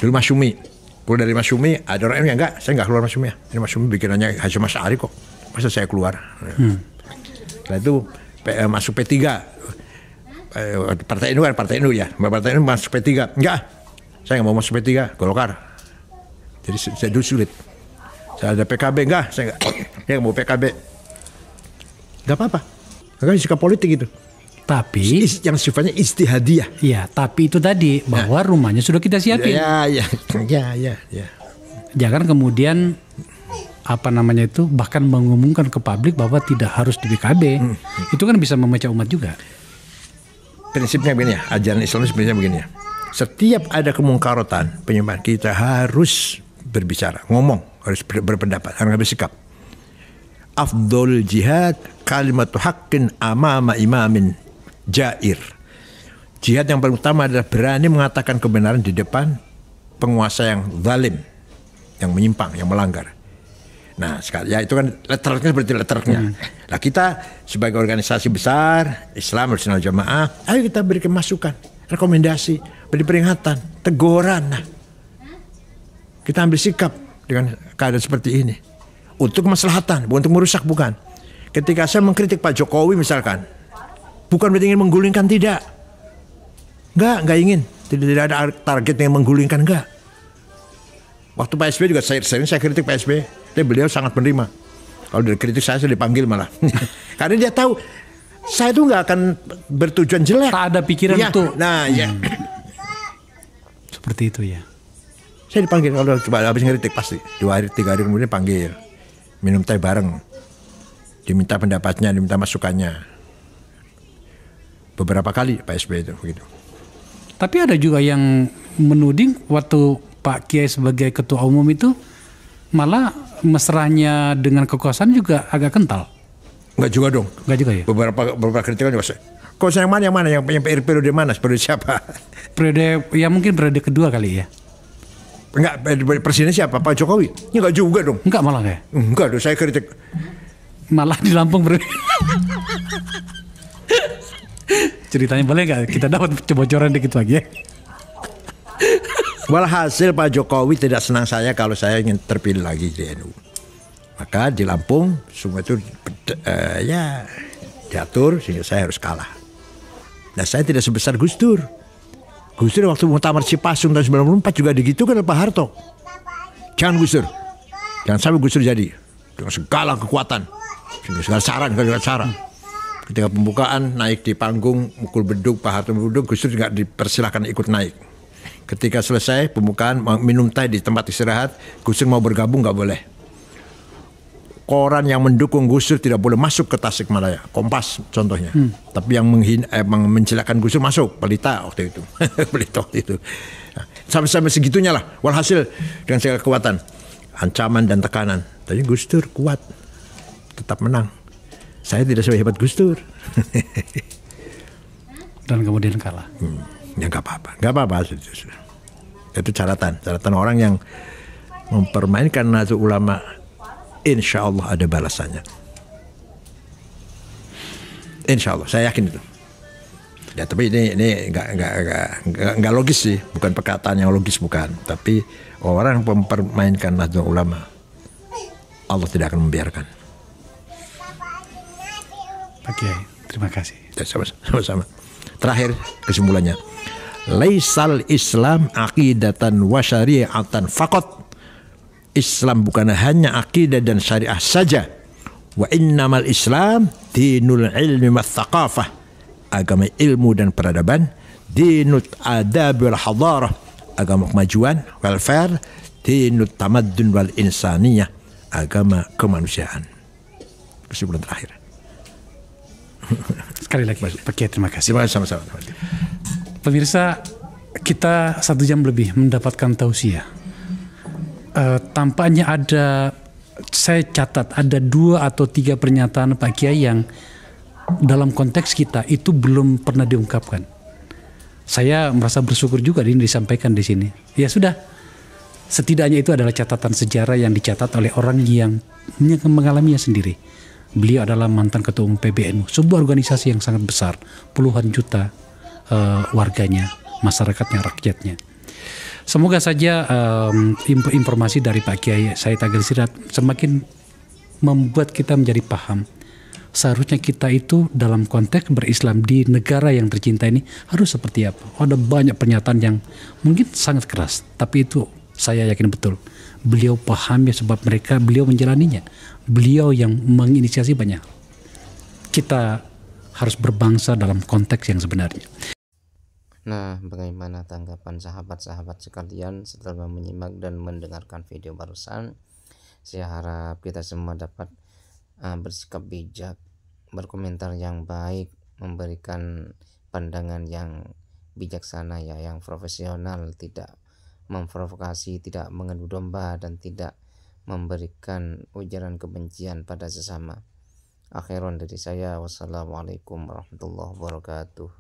A: Masyumi, keluar dari Masyumi ada orang yang enggak, saya enggak keluar Masyumi ya. Ini Masyumi bikinannya Hasyim Asy'ari kok. Masa saya keluar? Setelah itu masuk P3. Partai NU kan partai NU ya. Partai NU masuk P3. Enggak. Saya enggak mau masuk P3, Golkar. Jadi saya dulu sulit. Saya ada PKB enggak, saya enggak mau PKB. Enggak apa-apa. Karena sikap politik itu.
B: Tapi
A: yang sifatnya istihadiyah.
B: Ya, tapi itu tadi bahwa rumahnya sudah kita siapin.
A: Ya.
B: Jangan kemudian bahkan mengumumkan ke publik bahwa tidak harus di PKB. Itu kan bisa memecah umat juga.
A: Prinsipnya begini ya, ajaran Islam sebenarnya begini ya. Setiap ada kemungkarotan, penyembahan, kita harus berbicara, ngomong, harus berpendapat, harus bersikap. Afdol jihad kalimatu haqqin amama imamin jair. Jihad yang paling utama adalah berani mengatakan kebenaran di depan penguasa yang zalim, yang menyimpang, yang melanggar. Nah, sekali ya itu kan letternya seperti letternya. Nah, kita sebagai organisasi besar Islam Ahlussunnah wal Jamaah, ayo kita berikan masukan, rekomendasi, beri peringatan, teguran. Nah, kita ambil sikap dengan keadaan seperti ini untuk kemaslahatan, bukan untuk merusak, bukan. Ketika saya mengkritik Pak Jokowi misalkan, bukan berarti ingin menggulingkan, tidak. Enggak ingin. Tidak ada target yang menggulingkan, enggak. Waktu Pak SBY juga sering saya kritik Pak SBY, tapi beliau sangat menerima. Kalau dari kritik saya dipanggil malah. Karena dia tahu saya itu enggak akan bertujuan jelek.
B: Tak ada pikiran itu.
A: Nah, ya.
B: Seperti itu ya.
A: Saya dipanggil kalau coba habis ngeritik pasti. 2 hari 3 hari kemudian panggil. Minum teh bareng. Diminta pendapatnya, diminta masukannya. Beberapa kali Pak SBY itu begitu.
B: Tapi ada juga yang menuding waktu Pak Kiai sebagai ketua umum itu malah mesranya dengan kekuasaan juga agak kental.
A: Enggak juga dong.
B: Enggak juga ya.
A: Beberapa kritikan juga. Kok yang mana yang periode mana? Periode siapa?
B: Periode ya mungkin periode kedua kali ya.
A: Enggak, presiden siapa? Pak Jokowi? Ya enggak juga dong.
B: Enggak malah kayak.
A: Enggak dong, saya kritik.
B: Malah di Lampung ceritanya boleh nggak kita dapat bocoran dikit lagi ya?
A: Walhasil Pak Jokowi tidak senang saya kalau saya ingin terpilih lagi di NU. Maka di Lampung semua itu ya diatur sehingga saya harus kalah. Nah, saya tidak sebesar Gus Dur. Gus Dur waktu muktamar Cipasung tahun 94 juga digitukan oleh Pak Harto. Jangan Gus Dur. Jangan sampai Gus Dur jadi dengan segala kekuatan, dengan segala cara. Ketika pembukaan naik di panggung, mukul beduk, Pak Harto beduk, Gus Dur nggak dipersilahkan ikut naik. Ketika selesai pembukaan, minum teh di tempat istirahat, Gus Dur mau bergabung nggak boleh. Koran yang mendukung Gus Dur tidak boleh masuk ke Tasikmalaya. Kompas contohnya. Tapi yang mencilakan Gus Dur masuk. Pelita waktu itu. Pelita waktu itu. Nah, sampai segitunya lah. Walhasil dengan segala kekuatan, ancaman dan tekanan. Tapi Gus Dur kuat. Tetap menang. Saya tidak sehebat Gus Dur.
B: Dan kemudian kalah.
A: Ya nggak apa-apa. Nggak apa-apa. Itu catatan orang yang mempermainkan Nahdlatul Ulama. Insya Allah ada balasannya. Insya Allah, saya yakin itu. Ya, tapi ini nggak logis sih, bukan perkataan yang logis, bukan. Tapi orang yang mempermainkan Nahdlatul Ulama, Allah tidak akan membiarkan.
B: Pak Kiai, terima kasih.
A: Ya, sama-sama. Terakhir kesimpulannya, laisal Islam aqidatan wa syari'atan faqat. Islam bukan hanya akidah dan syariah saja. Wa innamal Islam dinul ilmi wa thaqafah. Agama ilmu dan peradaban. Dinut adab wal hadarah. Agama kemajuan, welfare. Dinut tamaddun wal insaniyah. Agama kemanusiaan. Kesimpulan terakhir.
B: Sekali lagi Pak Kiai, terima kasih.
A: Terima kasih sama-sama.
B: Pemirsa, kita 1 jam lebih mendapatkan tausiah. Tampaknya saya catat ada 2 atau 3 pernyataan Pak Kiai yang dalam konteks kita itu belum pernah diungkapkan. Saya merasa bersyukur juga ini disampaikan di sini. Ya sudah, setidaknya itu adalah catatan sejarah yang dicatat oleh orang yang mengalaminya sendiri. Beliau adalah mantan ketua umum PBNU, sebuah organisasi yang sangat besar, puluhan juta warganya, masyarakatnya, rakyatnya. Semoga saja informasi dari Pak Kiai Said Agil Siraj semakin membuat kita menjadi paham. Seharusnya kita itu dalam konteks berislam di negara yang tercinta ini harus seperti apa. Ada banyak pernyataan yang mungkin sangat keras, tapi itu saya yakin betul. Beliau paham ya, sebab beliau menjalaninya. Beliau yang menginisiasi banyak. Kita harus berbangsa dalam konteks yang sebenarnya.
C: Nah, bagaimana tanggapan sahabat-sahabat sekalian setelah menyimak dan mendengarkan video barusan? Saya harap kita semua dapat bersikap bijak, berkomentar yang baik, memberikan pandangan yang bijaksana ya, yang profesional, tidak memprovokasi, tidak mengadu domba, dan tidak memberikan ujaran kebencian pada sesama. Akhiran dari saya, wassalamualaikum warahmatullahi wabarakatuh.